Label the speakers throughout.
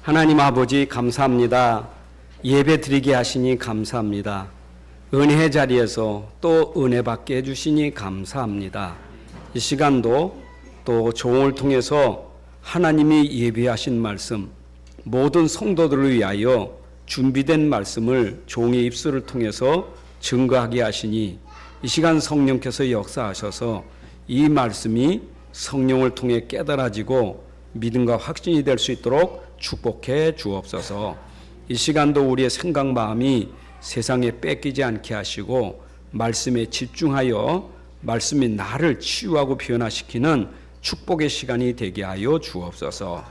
Speaker 1: 하나님 아버지 감사합니다. 예배 드리게 하시니 감사합니다. 은혜 자리에서 또 은혜 받게 해주시니 감사합니다. 이 시간도 또 종을 통해서 하나님이 예비하신 말씀, 모든 성도들을 위하여 준비된 말씀을 종의 입술을 통해서 증거하게 하시니 이 시간 성령께서 역사하셔서 이 말씀이 성령을 통해 깨달아지고 믿음과 확신이 될 수 있도록 축복해 주옵소서. 이 시간도 우리의 생각 마음이 세상에 뺏기지 않게 하시고 말씀에 집중하여 말씀이 나를 치유하고 변화시키는 축복의 시간이 되게 하여 주옵소서.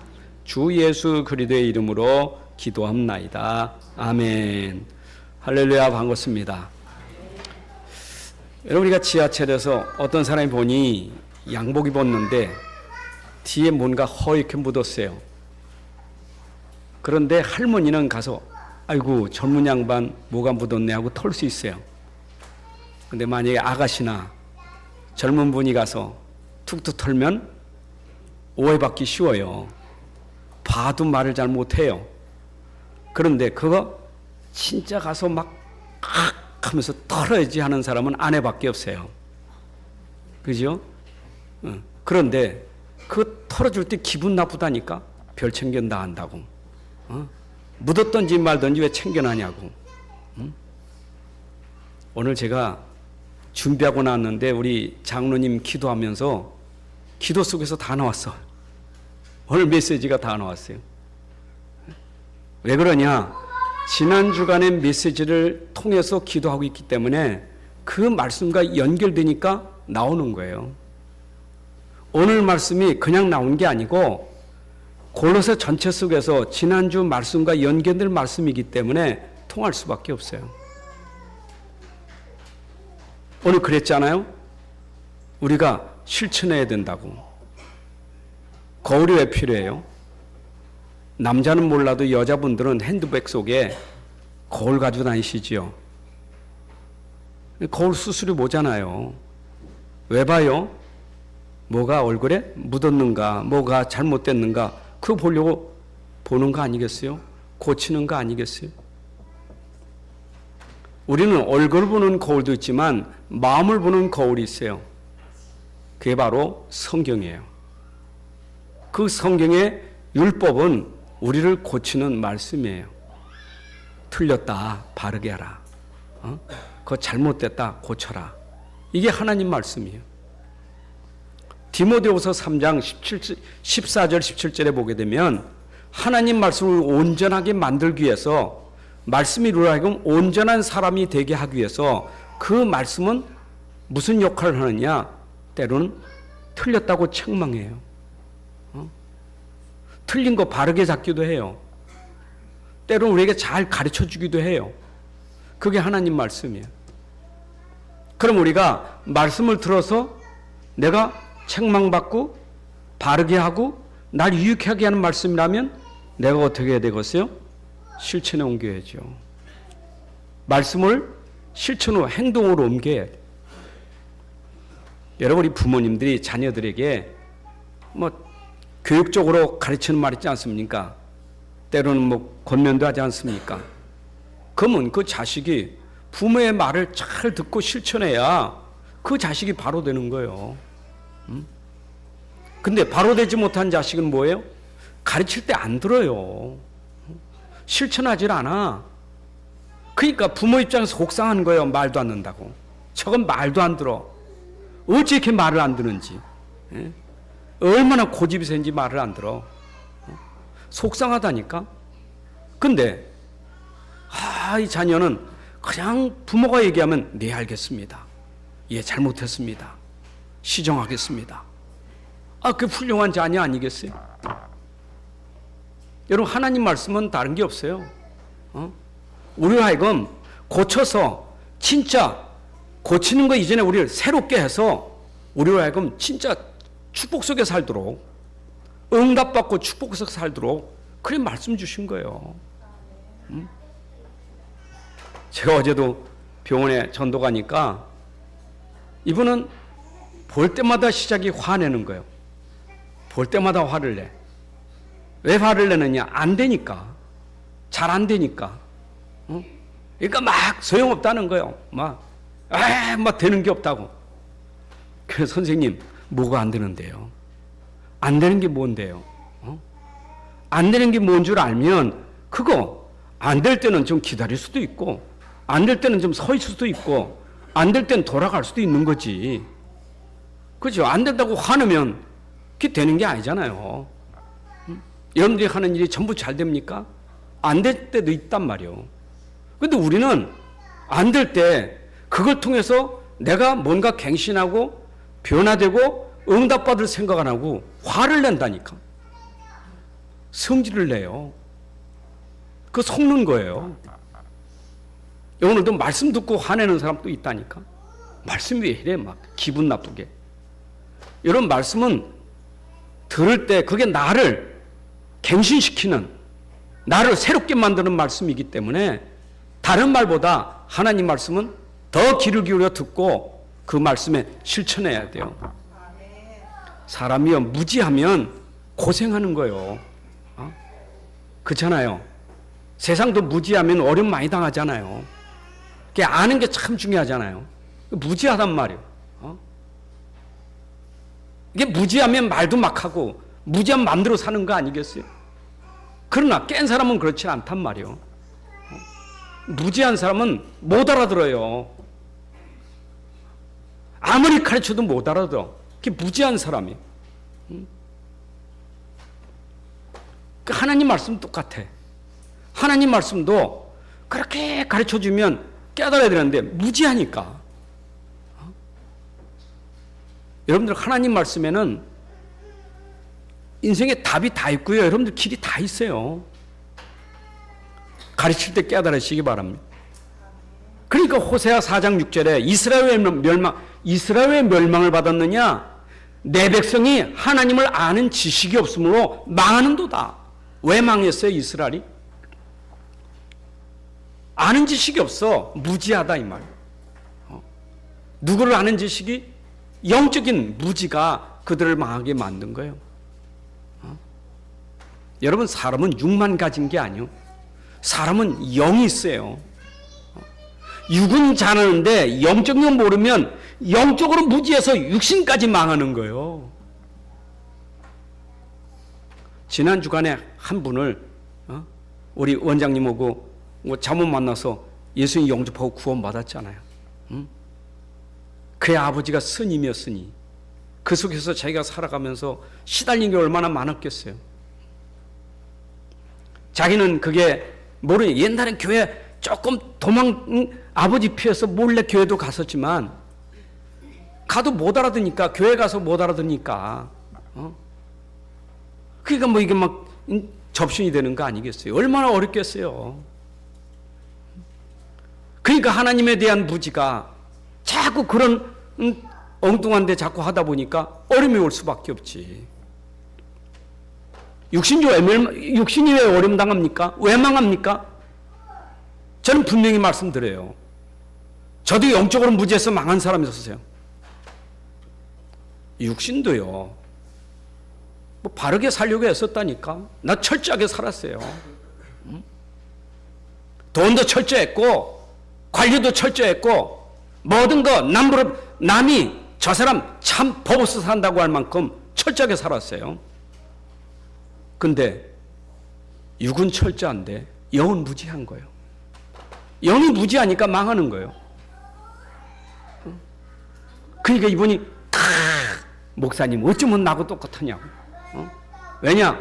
Speaker 1: 주 예수 그리스도의 이름으로 기도합나이다. 아멘. 할렐루야. 반갑습니다. 여러분, 우리가 지하철에서 어떤 사람이 보니 양복 입었는데 뒤에 뭔가 허옇게 묻었어요. 그런데 할머니는 가서 아이고 젊은 양반 뭐가 묻었네 하고 털 수 있어요. 근데 만약에 아가씨나 젊은 분이 가서 툭툭 털면 오해받기 쉬워요. 봐도 말을 잘 못해요. 그런데 그거 진짜 가서 막 하면서 털어야지 하는 사람은 아내밖에 없어요. 그죠? 그런데 그 털어줄 때 기분 나쁘다니까. 별 챙겨나 한다고. 묻었던지 말던지 왜 챙겨나냐고. 오늘 제가 준비하고 나왔는데 우리 장로님 기도하면서 기도 속에서 다 나왔어. 오늘 메시지가 다 나왔어요. 왜 그러냐? 지난 주간의 메시지를 통해서 기도하고 있기 때문에 그 말씀과 연결되니까 나오는 거예요. 오늘 말씀이 그냥 나온 게 아니고 골로새 전체 속에서 지난주 말씀과 연결될 말씀이기 때문에 통할 수밖에 없어요. 오늘 그랬잖아요. 우리가 실천해야 된다고. 거울이 왜 필요해요? 남자는 몰라도 여자분들은 핸드백 속에 거울 가지고 다니시지요. 거울 수술이 뭐잖아요. 왜 봐요? 뭐가 얼굴에 묻었는가, 뭐가 잘못됐는가, 그거 보려고 보는 거 아니겠어요? 고치는 거 아니겠어요? 우리는 얼굴 보는 거울도 있지만 마음을 보는 거울이 있어요. 그게 바로 성경이에요. 그 성경의 율법은 우리를 고치는 말씀이에요. 틀렸다, 바르게 하라. 그거 잘못됐다, 고쳐라. 이게 하나님 말씀이에요. 디모데후서 3장 14절 17절에 보게 되면 하나님 말씀을 온전하게 만들기 위해서 말씀이 이루어 하여금 온전한 사람이 되게 하기 위해서 그 말씀은 무슨 역할을 하느냐? 때로는 틀렸다고 책망해요. 틀린 거 바르게 잡기도 해요. 때로는 우리에게 잘 가르쳐 주기도 해요. 그게 하나님 말씀이에요. 그럼 우리가 말씀을 들어서 내가 책망받고 바르게 하고 날 유익하게 하는 말씀이라면 내가 어떻게 해야 되겠어요? 실천에 옮겨야죠. 말씀을 실천으로 행동으로 옮겨야 돼요. 여러분, 우리 부모님들이 자녀들에게 교육적으로 가르치는 말 있지 않습니까? 때로는 권면도 하지 않습니까? 그러면 그 자식이 부모의 말을 잘 듣고 실천해야 그 자식이 바로 되는 거예요. 근데 바로 되지 못한 자식은 뭐예요? 가르칠 때 안 들어요. 실천하질 않아. 그러니까 부모 입장에서 속상한 거예요. 말도 안 듣는다고. 저건 말도 안 들어. 어찌 이렇게 말을 안 듣는지. 얼마나 고집이 센지 말을 안 들어. 속상하다니까. 근데 이 자녀는 그냥 부모가 얘기하면 네, 알겠습니다. 예, 잘못했습니다. 시정하겠습니다. 그게 훌륭한 자녀 아니겠어요? 여러분, 하나님 말씀은 다른 게 없어요. 우리로 하여금 고쳐서 진짜 고치는 거 이전에 우리를 새롭게 해서 우리로 하여금 진짜 축복 속에 살도록, 응답받고 축복 속에 살도록 그래 말씀 주신 거예요. 제가 어제도 병원에 전도 가니까 이분은 볼 때마다 시작이 화내는 거예요. 볼 때마다 화를 내. 왜 화를 내느냐? 안 되니까. 잘 안 되니까. 그러니까 막 소용없다는 거예요. 막 되는 게 없다고. 그래서 선생님, 뭐가 안 되는데요? 안 되는 게 뭔데요? 안 되는 게 뭔 줄 알면 그거 안 될 때는 좀 기다릴 수도 있고 안 될 때는 좀 서 있을 수도 있고 안 될 때는 돌아갈 수도 있는 거지. 그죠? 안 된다고 화내면 그게 되는 게 아니잖아요. 여러분들이 하는 일이 전부 잘 됩니까? 안 될 때도 있단 말이에요. 근데 우리는 안 될 때 그걸 통해서 내가 뭔가 갱신하고 변화되고 응답받을 생각 안 하고 화를 낸다니까. 성질을 내요. 그거 속는 거예요. 오늘도 말씀 듣고 화내는 사람도 있다니까. 말씀이 왜 이래 막 기분 나쁘게. 이런 말씀은 들을 때 그게 나를 갱신시키는, 나를 새롭게 만드는 말씀이기 때문에 다른 말보다 하나님 말씀은 더 귀를 기울여 듣고 그 말씀에 실천해야 돼요. 사람이요, 무지하면 고생하는 거예요. 그렇잖아요. 세상도 무지하면 어려움 많이 당하잖아요. 그게 아는 게 참 중요하잖아요. 무지하단 말이에요. 이게 무지하면 말도 막 하고 무지한 마음대로 사는 거 아니겠어요? 그러나 깬 사람은 그렇지 않단 말이에요. 무지한 사람은 못 알아들어요. 아무리 가르쳐도 못 알아들어. 그게 무지한 사람이에요. 하나님 말씀 똑같아. 하나님 말씀도 그렇게 가르쳐주면 깨달아야 되는데 무지하니까. 여러분들 하나님 말씀에는 인생의 답이 다 있고요. 여러분들 길이 다 있어요. 가르칠 때 깨달으시기 바랍니다. 그러니까 호세아 4장 6절에 이스라엘의 멸망을 받았느냐? 내 백성이 하나님을 아는 지식이 없으므로 망하는도다. 왜 망했어요, 이스라엘이? 아는 지식이 없어. 무지하다 이 말. 누구를 아는 지식이? 영적인 무지가 그들을 망하게 만든 거예요. 여러분, 사람은 육만 가진 게 아니요. 사람은 영이 있어요. 육은 잘하는데 영적인 거 모르면 영적으로 무지해서 육신까지 망하는 거예요. 지난 주간에 한 분을 우리 원장님하고 잘못 만나서 예수님 영접하고 구원받았잖아요. 그의 아버지가 스님이었으니 그 속에서 자기가 살아가면서 시달린 게 얼마나 많았겠어요. 자기는 그게 모르니 옛날엔 교회 조금 아버지 피해서 몰래 교회도 갔었지만 가도 못 알아듣니까, 교회 가서 못 알아듣니까 그러니까 뭐 이게 막 접신이 되는 거 아니겠어요? 얼마나 어렵겠어요. 그러니까 하나님에 대한 무지가 자꾸 그런 엉뚱한 데 자꾸 하다 보니까 어려움이 올 수밖에 없지. 육신이 왜 어려움 당합니까? 왜 망합니까? 저는 분명히 말씀드려요. 저도 영적으로 무지해서 망한 사람이었어요. 육신도요, 뭐 바르게 살려고 했었다니까. 나 철저하게 살았어요. 돈도 철저했고 관리도 철저했고 모든 거 남이 저 사람 참 법 없어 산다고 할 만큼 철저하게 살았어요. 근데 육은 철저한데 영은 무지한 거예요. 영이 무지하니까 망하는 거예요. 그러니까 이분이 목사님 어쩌면 나하고 똑같으냐고. 왜냐?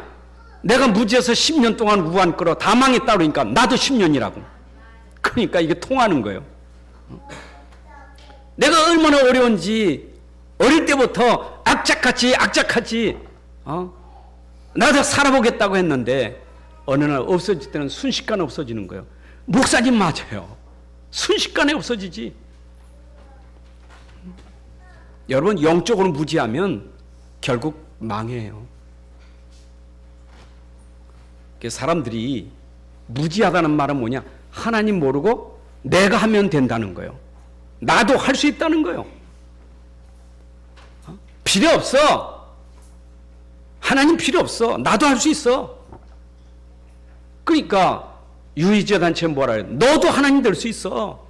Speaker 1: 내가 무지해서 10년 동안 우한 끌어 다 망했다 그러니까 나도 10년이라고. 그러니까 이게 통하는 거예요. 내가 얼마나 어려운지 어릴 때부터 악착같이 나도 살아보겠다고 했는데 어느 날 없어질 때는 순식간에 없어지는 거예요. 목사님 맞아요. 순식간에 없어지지. 여러분, 영적으로 무지하면 결국 망해요. 사람들이 무지하다는 말은 뭐냐? 하나님 모르고 내가 하면 된다는 거예요. 나도 할 수 있다는 거예요. 필요 없어. 하나님 필요 없어. 나도 할 수 있어. 그러니까 유의제 단체는 뭐라 해요? 너도 하나님 될 수 있어.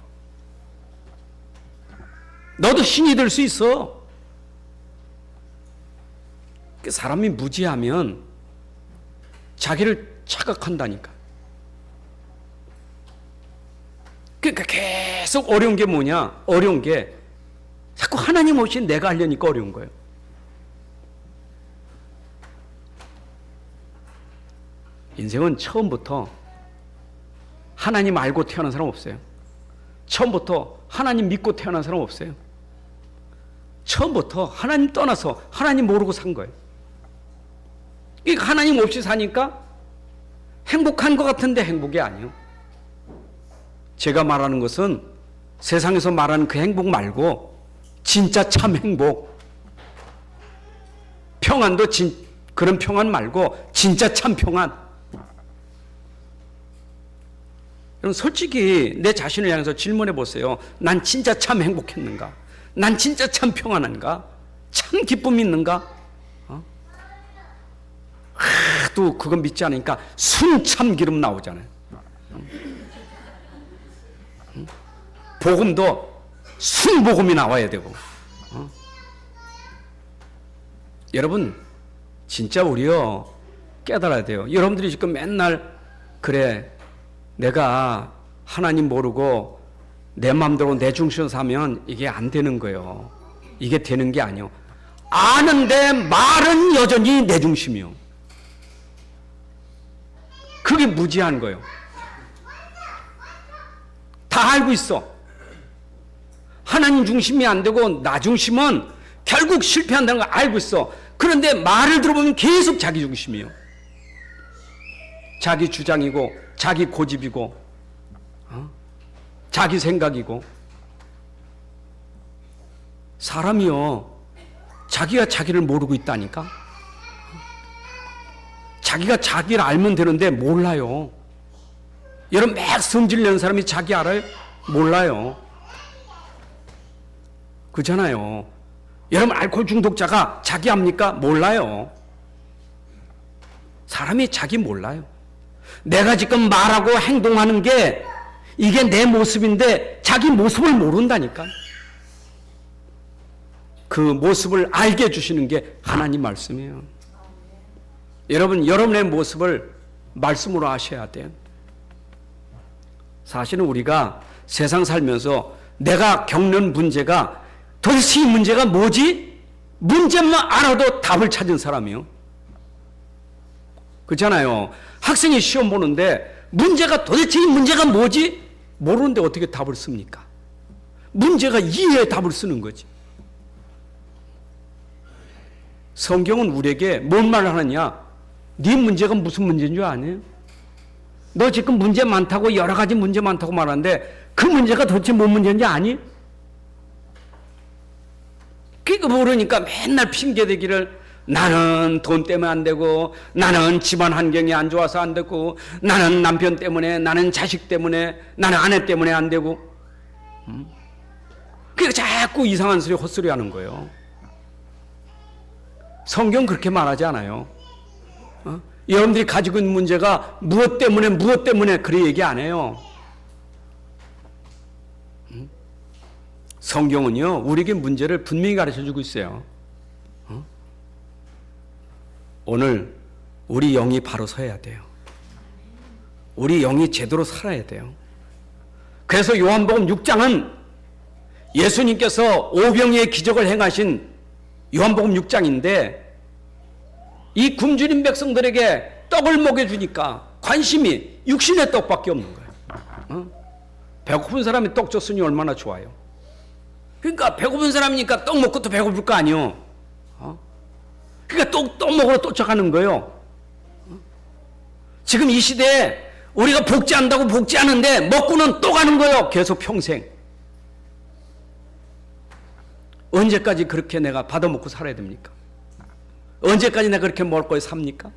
Speaker 1: 너도 신이 될 수 있어. 사람이 무지하면 자기를 착각한다니까. 그러니까 계속 어려운 게 뭐냐? 어려운 게 자꾸 하나님 없이 내가 하려니까 어려운 거예요. 인생은 처음부터 하나님 알고 태어난 사람 없어요. 처음부터 하나님 믿고 태어난 사람 없어요. 처음부터 하나님 떠나서 하나님 모르고 산 거예요. 그러니까 하나님 없이 사니까 행복한 것 같은데 행복이 아니에요. 제가 말하는 것은 세상에서 말하는 그 행복 말고 진짜 참 행복. 평안도 그런 평안 말고 진짜 참 평안. 여러분 솔직히 내 자신을 향해서 질문해 보세요. 난 진짜 참 행복했는가? 난 진짜 참 평안한가? 참 기쁨이 있는가? 또 그건 믿지 않으니까 순참기름 나오잖아요. 복음도 순복음이 나와야 되고. 여러분 진짜 우리요 깨달아야 돼요. 여러분들이 지금 맨날 그래 내가 하나님 모르고 내 마음대로 내 중심으로 사면 이게 안 되는 거예요. 이게 되는 게 아니에요. 아는데 말은 여전히 내 중심이요. 그게 무지한 거예요. 다 알고 있어. 하나님 중심이 안 되고 나 중심은 결국 실패한다는 걸 알고 있어. 그런데 말을 들어보면 계속 자기 중심이에요. 자기 주장이고 자기 고집이고 자기 생각이고. 사람이요 자기가 자기를 모르고 있다니까. 자기가 자기를 알면 되는데 몰라요. 여러분 막 성질내는 사람이 자기 알아요? 몰라요. 그렇잖아요. 여러분 알코올 중독자가 자기 압니까? 몰라요. 사람이 자기 몰라요. 내가 지금 말하고 행동하는 게 이게 내 모습인데 자기 모습을 모른다니까. 그 모습을 알게 해주시는 게 하나님 말씀이에요. 여러분 여러분의 모습을 말씀으로 아셔야 돼요. 사실은 우리가 세상 살면서 내가 겪는 문제가 도대체 이 문제가 뭐지? 문제만 알아도 답을 찾은 사람이요. 그렇잖아요. 학생이 시험 보는데 문제가 도대체 이 문제가 뭐지? 모르는데 어떻게 답을 씁니까? 문제가 이해에 답을 쓰는 거지. 성경은 우리에게 뭔 말을 하느냐? 네 문제가 무슨 문제인 줄 아니? 너 지금 문제 많다고 여러 가지 문제 많다고 말하는데 그 문제가 도대체 뭔 문제인지 아니? 그거 모르니까 맨날 핑계대기를 나는 돈 때문에 안 되고 나는 집안 환경이 안 좋아서 안 되고 나는 남편 때문에 나는 자식 때문에 나는 아내 때문에 안 되고 그러니까 자꾸 이상한 소리 헛소리 하는 거예요. 성경 그렇게 말하지 않아요. 여러분들이 가지고 있는 문제가 무엇 때문에 그래 얘기 안 해요. 성경은요 우리에게 문제를 분명히 가르쳐주고 있어요. 오늘 우리 영이 바로 서야 돼요. 우리 영이 제대로 살아야 돼요. 그래서 요한복음 6장은 예수님께서 오병이의 기적을 행하신 요한복음 6장인데 이 굶주린 백성들에게 떡을 먹여주니까 관심이 육신의 떡밖에 없는 거예요. 배고픈 사람이 떡 줬으니 얼마나 좋아요. 그러니까 배고픈 사람이니까 떡 먹고 또 배고플 거 아니에요. 그러니까 떡 먹으러 쫓아가는 거예요. 지금 이 시대에 우리가 복지한다고 복지하는데 먹고는 또 가는 거예요. 계속 평생. 언제까지 그렇게 내가 받아먹고 살아야 됩니까? 언제까지 내가 그렇게 먹을 거에 삽니까?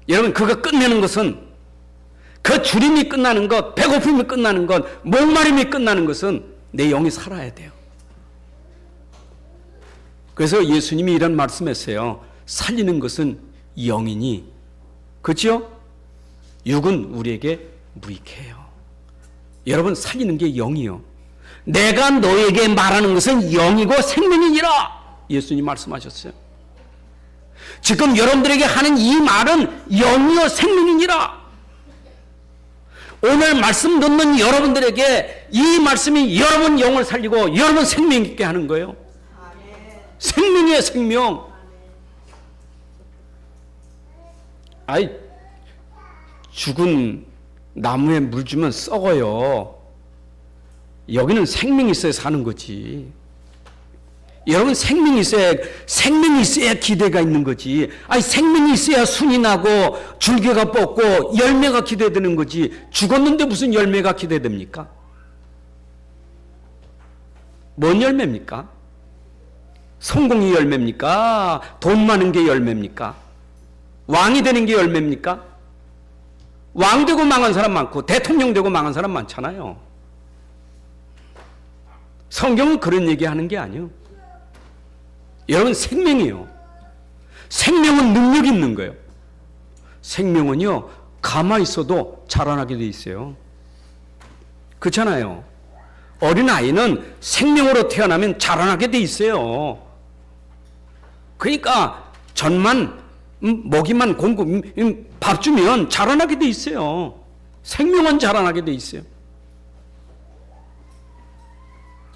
Speaker 1: 여러분 그거 끝내는 것은 그 주림이 끝나는 것, 배고픔이 끝나는 것, 목마름이 끝나는 것은 내 영이 살아야 돼요. 그래서 예수님이 이런 말씀했어요. 살리는 것은 영이니 그렇죠? 육은 우리에게 무익해요. 여러분, 살리는 게 영이요. 내가 너에게 말하는 것은 영이고 생명이니라. 예수님 말씀하셨어요. 지금 여러분들에게 하는 이 말은 영이요 생명이니라. 오늘 말씀 듣는 여러분들에게 이 말씀이 여러분 영을 살리고 여러분 생명 있게 하는 거예요. 생명이에요, 생명. 아이, 죽은 나무에 물 주면 썩어요. 여기는 생명이 있어야 사는 거지. 여러분, 생명이 있어야 기대가 있는 거지. 아니, 생명이 있어야 순이 나고 줄기가 뻗고 열매가 기대되는 거지. 죽었는데 무슨 열매가 기대됩니까? 뭔 열매입니까? 성공이 열매입니까? 돈 많은 게 열매입니까? 왕이 되는 게 열매입니까? 왕 되고 망한 사람 많고 대통령 되고 망한 사람 많잖아요. 성경은 그런 얘기하는 게 아니에요. 여러분, 생명이요. 생명은 능력 있는 거예요. 생명은요, 가만히 있어도 자라나게 돼 있어요. 그렇잖아요. 어린아이는 생명으로 태어나면 자라나게 돼 있어요. 그러니까 전만 먹이만 공급 밥 주면 자라나게 돼 있어요. 생명은 자라나게 돼 있어요.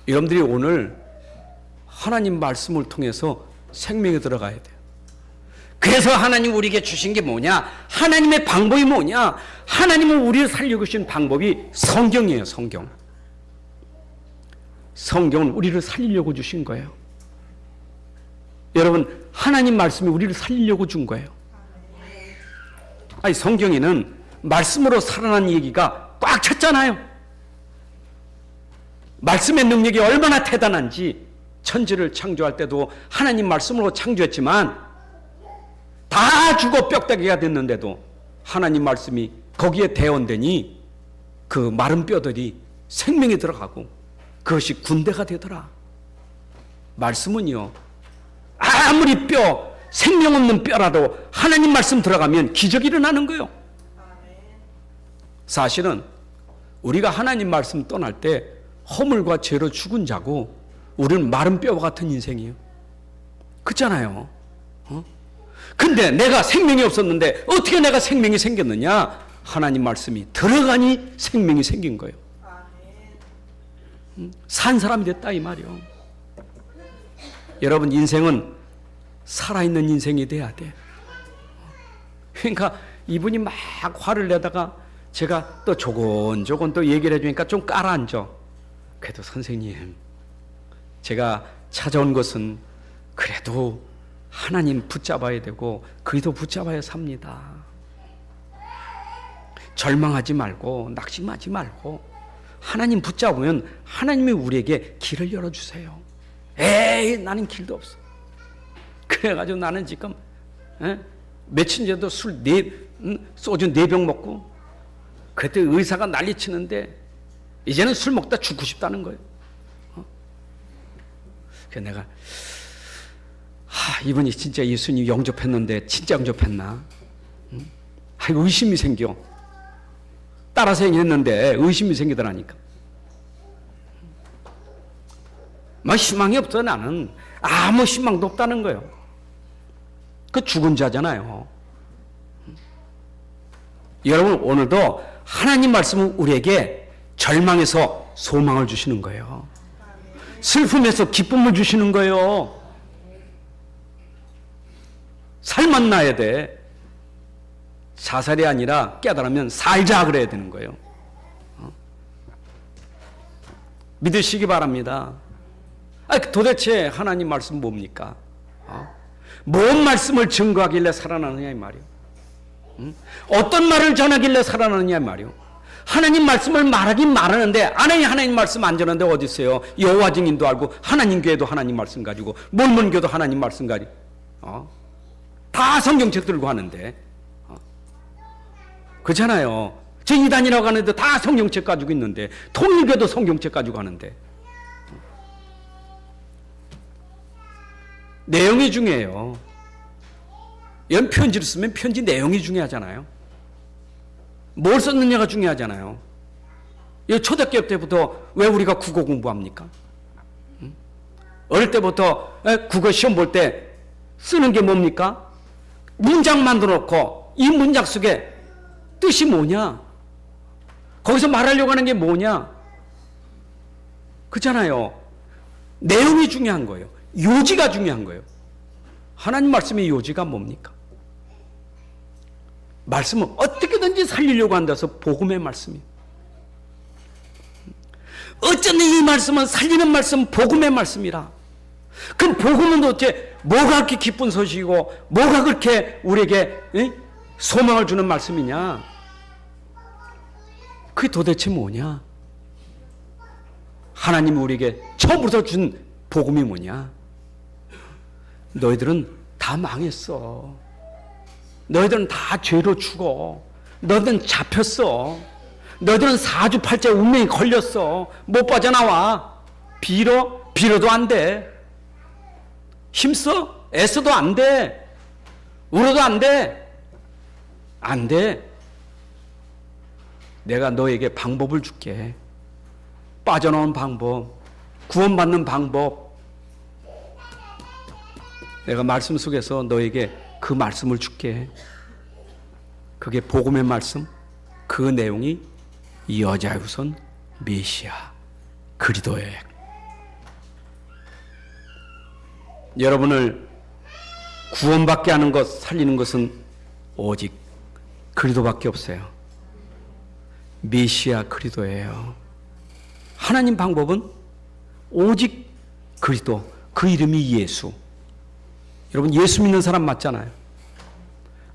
Speaker 1: 여러분들이 오늘 하나님 말씀을 통해서 생명에 들어가야 돼요. 그래서 하나님 우리에게 주신 게 뭐냐? 하나님의 방법이 뭐냐? 하나님은 우리를 살리고 계신 방법이 성경이에요. 성경. 성경은 우리를 살리려고 주신 거예요. 여러분, 하나님 말씀이 우리를 살리려고 준 거예요. 아니, 성경에는 말씀으로 살아난 얘기가 꽉 찼잖아요. 말씀의 능력이 얼마나 대단한지, 천지를 창조할 때도 하나님 말씀으로 창조했지만 다 죽어 뼈다귀가 됐는데도 하나님 말씀이 거기에 대언되니 그 마른 뼈들이 생명이 들어가고 그것이 군대가 되더라. 말씀은요, 아무리 생명 없는 뼈라도 하나님 말씀 들어가면 기적이 일어나는 거예요. 사실은 우리가 하나님 말씀 떠날 때 허물과 죄로 죽은 자고 우리는 마른 뼈와 같은 인생이에요. 그렇잖아요. 근데 내가 생명이 없었는데 어떻게 내가 생명이 생겼느냐? 하나님 말씀이 들어가니 생명이 생긴 거예요. 산 사람이 됐다 이 말이요. 여러분, 인생은 살아있는 인생이 돼야 돼. 그러니까 이분이 막 화를 내다가 제가 또 조곤조곤 또 얘기를 해주니까 좀 깔아앉아. 그래도 선생님, 제가 찾아온 것은 그래도 하나님 붙잡아야 되고 그리도 붙잡아야 삽니다. 절망하지 말고 낙심하지 말고 하나님 붙잡으면 하나님이 우리에게 길을 열어주세요. 에이, 나는 길도 없어. 그래가지고 나는 지금 며칠 전에도 소주 4병 먹고 그때 의사가 난리치는데 이제는 술 먹다 죽고 싶다는 거예요. 그래서 내가 이분이 진짜 예수님 영접했는데 진짜 영접했나? 의심이 생겨. 따라서 했는데 의심이 생기더라니까. 막 희망이 없어. 나는 아무 희망도 없다는 거예요. 그 죽은 자잖아요. 여러분, 오늘도 하나님 말씀은 우리에게 절망에서 소망을 주시는 거예요. 슬픔에서 기쁨을 주시는 거예요. 살만 나야 돼. 자살이 아니라 깨달으면 살자 그래야 되는 거예요. 믿으시기 바랍니다. 도대체 하나님 말씀 뭡니까? 뭔 말씀을 증거하길래 살아나느냐 이 말이요. 어떤 말을 전하길래 살아나느냐 이 말이요. 하나님 말씀을 말하긴 말하는데 하나님 말씀 안 전하는데 어디 있어요? 여호와 증인도 알고 하나님 교회도 하나님 말씀 가지고 몰몬교도 하나님 말씀 가지고 다 성경책 들고 하는데 그렇잖아요. 저 이단이라고 하는데 다 성경책 가지고 있는데 통일교도 성경책 가지고 하는데 내용이 중요해요. 이런 편지를 쓰면 편지 내용이 중요하잖아요. 뭘 썼느냐가 중요하잖아요. 초등학교 때부터 왜 우리가 국어 공부합니까? 어릴 때부터 국어 시험 볼 때 쓰는 게 뭡니까? 문장 만들어 놓고 이 문장 속에 뜻이 뭐냐? 거기서 말하려고 하는 게 뭐냐? 그렇잖아요. 내용이 중요한 거예요. 요지가 중요한 거예요. 하나님 말씀의 요지가 뭡니까? 말씀을 어떻게든지 살리려고 한다서 복음의 말씀이에요. 어쩌면 이 말씀은 살리는 말씀, 복음의 말씀이라. 그럼 복음은 도대체 뭐가 그렇게 기쁜 소식이고 뭐가 그렇게 우리에게 소망을 주는 말씀이냐? 그게 도대체 뭐냐? 하나님이 우리에게 처음부터 준 복음이 뭐냐? 너희들은 다 망했어. 너희들은 다 죄로 죽어. 너희들은 잡혔어. 너희들은 사주팔자 운명이 걸렸어. 못 빠져나와. 빌어도 안 돼. 힘써? 애써도 안 돼. 울어도 안 돼. 안 돼. 내가 너에게 방법을 줄게. 빠져나온 방법, 구원받는 방법. 내가 말씀 속에서 너에게 그 말씀을 줄게. 그게 복음의 말씀. 그 내용이 여자의 후손 메시아 그리스도예요. 여러분을 구원받게 하는 것, 살리는 것은 오직 그리스도밖에 없어요. 메시아 그리스도예요. 하나님 방법은 오직 그리스도, 그 이름이 예수. 여러분 예수 믿는 사람 맞잖아요.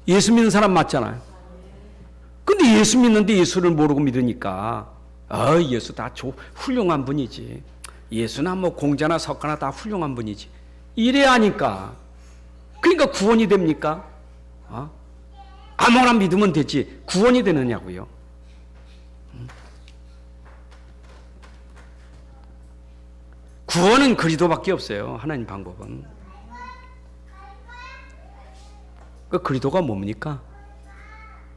Speaker 1: 예수 믿는 사람 맞잖아요. 근데 예수 믿는데 예수를 모르고 믿으니까 예수 다 훌륭한 분이지. 예수나 뭐 공자나 석가나 다 훌륭한 분이지. 이래야 하니까. 그러니까 구원이 됩니까? 아무나 믿으면 되지. 구원이 되느냐고요. 구원은 그리스도밖에 없어요. 하나님 방법은. 그 그리스도가 뭡니까?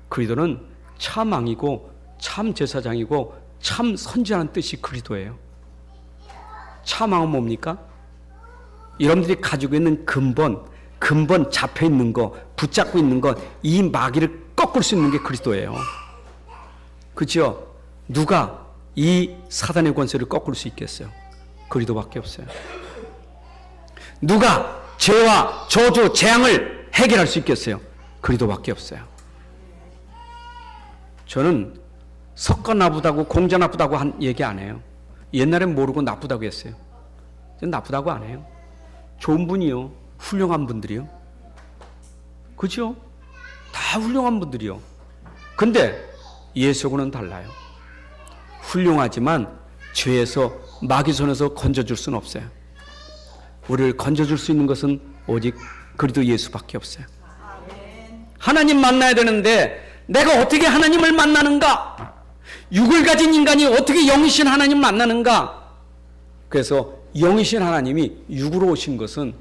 Speaker 1: 그리스도는 참 왕이고 참 제사장이고 참 선지자라는 뜻이 그리스도예요. 참 왕은 뭡니까? 여러분들이 가지고 있는 근본 잡혀 있는 거, 붙잡고 있는 거, 이 마귀를 꺾을 수 있는 게 그리스도예요. 그렇죠? 누가 이 사단의 권세를 꺾을 수 있겠어요? 그리스도밖에 없어요. 누가 죄와 저주, 재앙을 해결할 수 있겠어요? 그리스도밖에 없어요. 저는 석가 나쁘다고 공자 나쁘다고 한 얘기 안 해요. 옛날엔 모르고 나쁘다고 했어요. 저는 나쁘다고 안 해요. 좋은 분이요. 훌륭한 분들이요. 그죠? 다 훌륭한 분들이요. 근데 예수하고는 달라요. 훌륭하지만 죄에서 마귀 손에서 건져줄 수는 없어요. 우리를 건져줄 수 있는 것은 오직 그리스도 예수밖에 없어요. 하나님 만나야 되는데 내가 어떻게 하나님을 만나는가? 육을 가진 인간이 어떻게 영이신 하나님 만나는가? 그래서 영이신 하나님이 육으로 오신 것은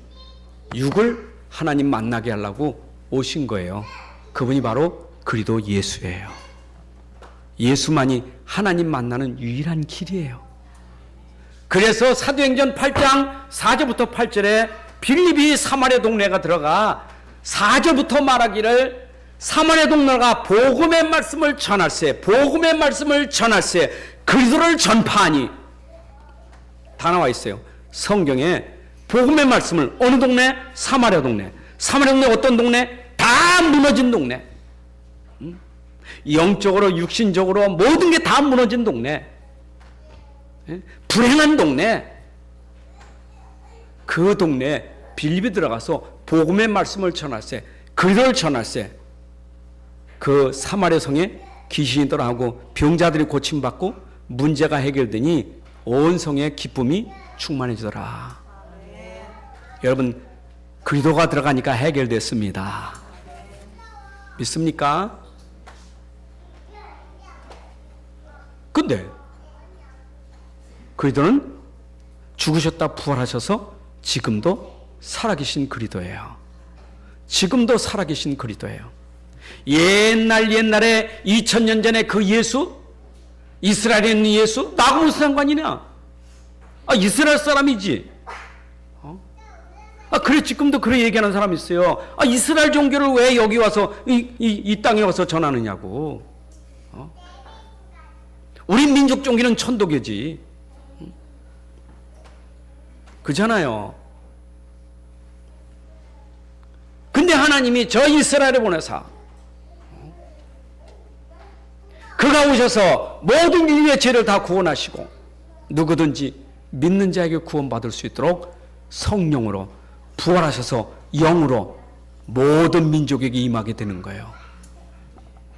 Speaker 1: 육을 하나님 만나게 하려고 오신 거예요. 그분이 바로 그리스도 예수예요. 예수만이 하나님 만나는 유일한 길이에요. 그래서 사도행전 8장 4절부터 8절에 빌립이 사마리아 동네가 들어가 4절부터 말하기를 사마리아 동네가 복음의 말씀을 전할세, 복음의 말씀을 전할세, 그리스도를 전파하니 다 나와 있어요. 성경에 복음의 말씀을 어느 동네? 사마리아 동네. 사마리아 동네 어떤 동네? 다 무너진 동네. 영적으로 육신적으로 모든 게 다 무너진 동네. 불행한 동네. 그 동네 빌립이 들어가서 복음의 말씀을 전할세, 그리스도를 전할세. 그 사마리아 성에 귀신이 떠나고 병자들이 고침받고 문제가 해결되니 온 성에 기쁨이 충만해지더라. 여러분 그리스도가 들어가니까 해결됐습니다. 믿습니까? 근데 그리스도는 죽으셨다 부활하셔서 지금도 살아계신 그리스도예요. 지금도 살아계신 그리스도예요. 옛날에 2000년 전에 그 예수, 이스라엘에 있는 예수, 나하고 무슨 상관이냐? 이스라엘 사람이지. 그래, 지금도 그렇게 얘기하는 사람이 있어요. 이스라엘 종교를 왜 여기 와서, 이 땅에 와서 전하느냐고. 우리 민족 종교는 천도교지. 그잖아요. 근데 하나님이 저 이스라엘에 보내사 그가 오셔서 모든 인류의 죄를 다 구원하시고 누구든지 믿는 자에게 구원받을 수 있도록 성령으로 부활하셔서 영으로 모든 민족에게 임하게 되는 거예요.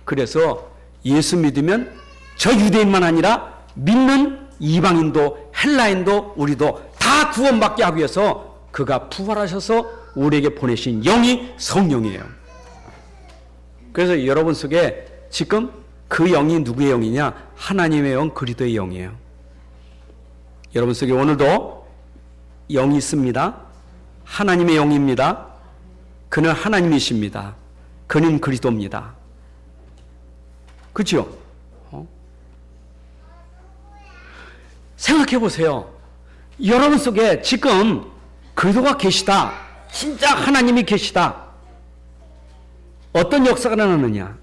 Speaker 1: 그래서 예수 믿으면 저 유대인만 아니라 믿는 이방인도 헬라인도 우리도 다 구원받게 하기 위해서 그가 부활하셔서 우리에게 보내신 영이 성령이에요. 그래서 여러분 속에 지금 그 영이 누구의 영이냐? 하나님의 영, 그리스도의 영이에요. 여러분 속에 오늘도 영이 있습니다. 하나님의 영입니다. 그는 하나님이십니다. 그는 그리스도입니다. 그렇죠? 생각해 보세요. 여러분 속에 지금 그리스도가 계시다. 진짜 하나님이 계시다. 어떤 역사가 일어나느냐?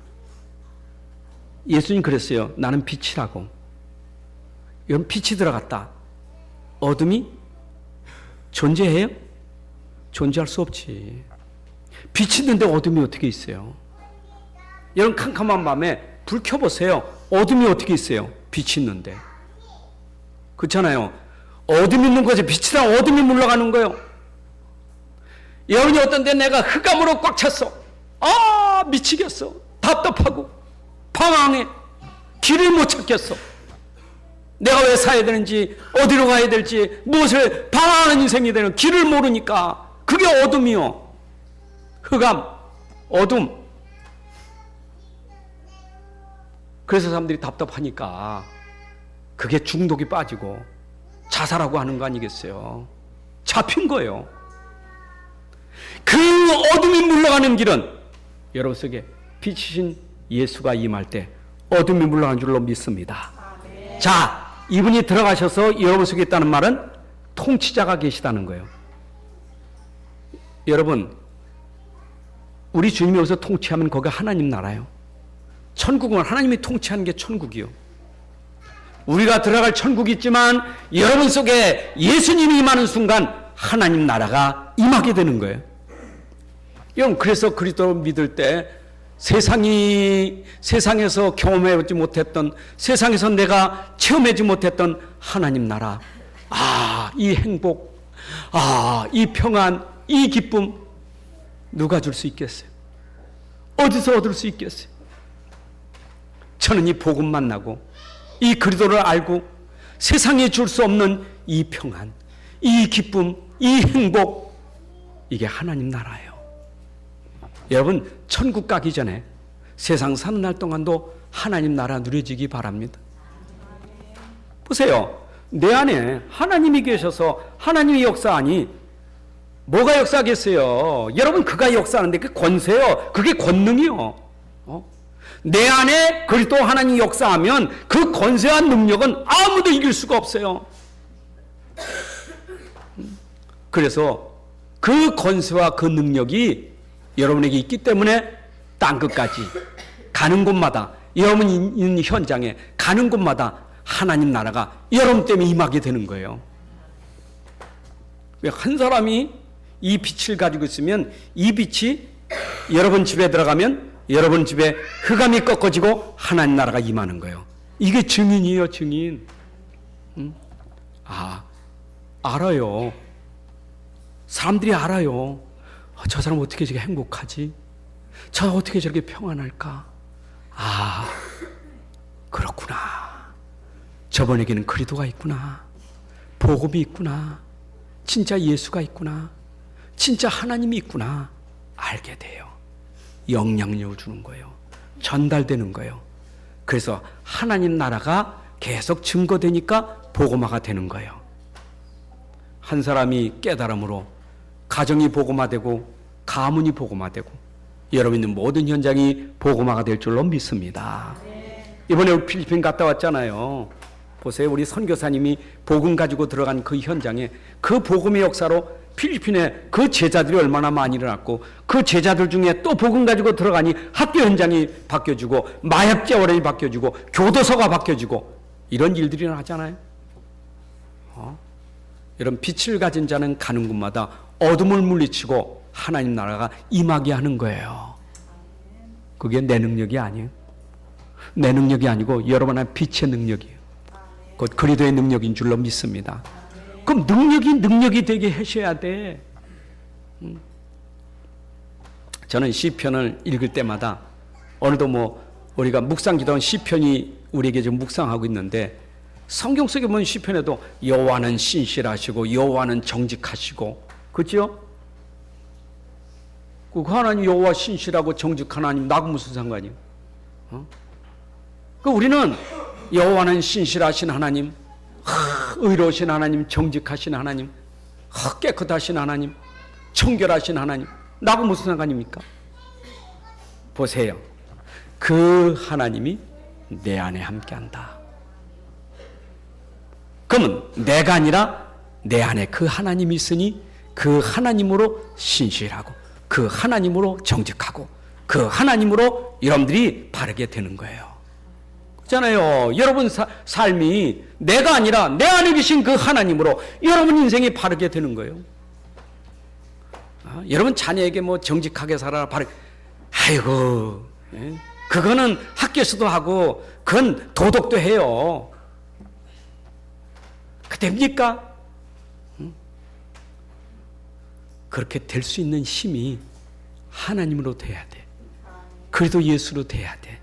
Speaker 1: 예수님 그랬어요. 나는 빛이라고. 여러분, 빛이 들어갔다. 어둠이 존재해요? 존재할 수 없지. 빛이 있는데 어둠이 어떻게 있어요? 여러분, 캄캄한 밤에 불 켜보세요. 어둠이 어떻게 있어요? 빛이 있는데. 그렇잖아요. 어둠이 있는 곳에 빛이랑 어둠이 물러가는 거예요. 여러분이 어떤 데 내가 흑암으로 꽉 찼어. 미치겠어. 답답하고 방황해. 길을 못 찾겠어. 내가 왜 살아야 되는지, 어디로 가야 될지, 무엇을 방황하는 인생이 되는 길을 모르니까 그게 어둠이요. 흑암, 어둠. 그래서 사람들이 답답하니까 그게 중독이 빠지고 자살하고 하는 거 아니겠어요? 잡힌 거예요. 그 어둠이 물러가는 길은 여러분 속에 빛이신 예수가 임할 때 어둠이 물러가는 줄로 믿습니다. 자, 이분이 들어가셔서 여러분 속에 있다는 말은 통치자가 계시다는 거예요. 여러분, 우리 주님이 여기서 통치하면 거기가 하나님 나라예요. 천국은 하나님이 통치하는 게 천국이요. 우리가 들어갈 천국이 있지만 여러분 속에 예수님이 임하는 순간 하나님 나라가 임하게 되는 거예요. 여러분, 그래서 그리스도를 믿을 때 세상에서 경험해보지 못했던, 세상에서 내가 체험하지 못했던 하나님 나라, 이 행복, 이 평안, 이 기쁨 누가 줄 수 있겠어요? 어디서 얻을 수 있겠어요? 저는 이 복음 만나고 이 그리스도를 알고 세상에 줄 수 없는 이 평안, 이 기쁨, 이 행복, 이게 하나님 나라예요. 여러분, 천국 가기 전에 세상 사는 날 동안도 하나님 나라 누려지기 바랍니다. 보세요. 내 안에 하나님이 계셔서 하나님의 역사하니 뭐가 역사하겠어요? 여러분, 그가 역사하는데 그게 권세요. 그게 권능이요. 내 안에 그리스도 하나님이 역사하면 그 권세와 능력은 아무도 이길 수가 없어요. 그래서 그 권세와 그 능력이 여러분에게 있기 때문에 땅끝까지 가는 곳마다, 여러분이 있는 현장에 가는 곳마다 하나님 나라가 여러분 때문에 임하게 되는 거예요. 왜 한 사람이 이 빛을 가지고 있으면 이 빛이 여러분 집에 들어가면 여러분 집에 흑암이 꺾어지고 하나님 나라가 임하는 거예요. 이게 증인이에요, 증인. 알아요. 사람들이 알아요. 저 사람 어떻게 저렇게 행복하지? 저 사람 어떻게 저렇게 평안할까? 그렇구나. 저번에게는 그리스도가 있구나. 복음이 있구나. 진짜 예수가 있구나. 진짜 하나님이 있구나. 알게 돼요. 영향력을 주는 거예요. 전달되는 거예요. 그래서 하나님 나라가 계속 증거되니까 복음화가 되는 거예요. 한 사람이 깨달음으로 가정이 복음화되고 가문이 복음화되고 여러분 있는 모든 현장이 복음화가 될 줄로 믿습니다. 이번에 우리 필리핀 갔다 왔잖아요. 보세요. 우리 선교사님이 복음 가지고 들어간 그 현장에 그 복음의 역사로 필리핀에 그 제자들이 얼마나 많이 일어났고 그 제자들 중에 또 복음 가지고 들어가니 학교 현장이 바뀌어지고 마약 재활이 바뀌어지고 교도소가 바뀌어지고 이런 일들이 일어나잖아요. 이런 빛을 가진 자는 가는 곳마다 어둠을 물리치고 하나님 나라가 임하게 하는 거예요. 그게 내 능력이 아니에요. 내 능력이 아니고 여러분의 빛의 능력이에요. 곧 그리스도의 능력인 줄로 믿습니다. 그럼 능력이 되게 하셔야 돼. 저는 시편을 읽을 때마다 오늘도 우리가 묵상기도한 시편이 우리에게 지금 묵상하고 있는데 성경 속에 보면 시편에도 여호와는 신실하시고 여호와는 정직하시고 그렇죠? 그 하나님 여호와 신실하고 정직한 하나님 나하고 무슨 상관이에요? 그 우리는 여호와는 신실하신 하나님, 의로우신 하나님, 정직하신 하나님, 깨끗하신 하나님, 청결하신 하나님 나하고 무슨 상관입니까? 보세요. 그 하나님이 내 안에 함께한다. 그러면 내가 아니라 내 안에 그 하나님이 있으니 그 하나님으로 신실하고 그 하나님으로 정직하고 그 하나님으로 여러분들이 바르게 되는 거예요. 그렇잖아요. 여러분 삶이 내가 아니라 내 안에 계신 그 하나님으로 여러분 인생이 바르게 되는 거예요. 여러분 자녀에게 정직하게 살아라 바르게 아이고 그거는 학교에서도 하고 그건 도덕도 해요. 그 됩니까? 그렇게 될 수 있는 힘이 하나님으로 돼야 돼. 그래도 예수로 돼야 돼.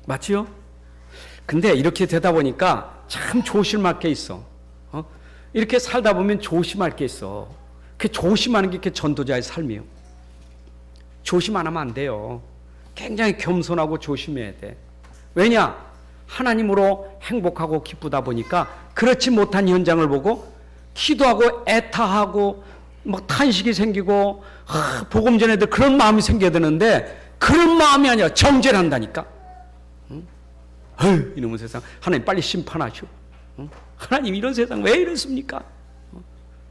Speaker 1: 맞지요? 근데 이렇게 되다 보니까 참 조심할 게 있어. 이렇게 살다 보면 조심할 게 있어. 그 조심하는 게 이렇게 전도자의 삶이에요. 조심 안 하면 안 돼요. 굉장히 겸손하고 조심해야 돼. 왜냐? 하나님으로 행복하고 기쁘다 보니까 그렇지 못한 현장을 보고 기도하고 애타하고 막 탄식이 생기고 복음 전에도 그런 마음이 생겨야 되는데 그런 마음이 아니라 정죄한다니까. 이놈의 세상 하나님 빨리 심판하시오. 하나님 이런 세상 왜 이렇습니까?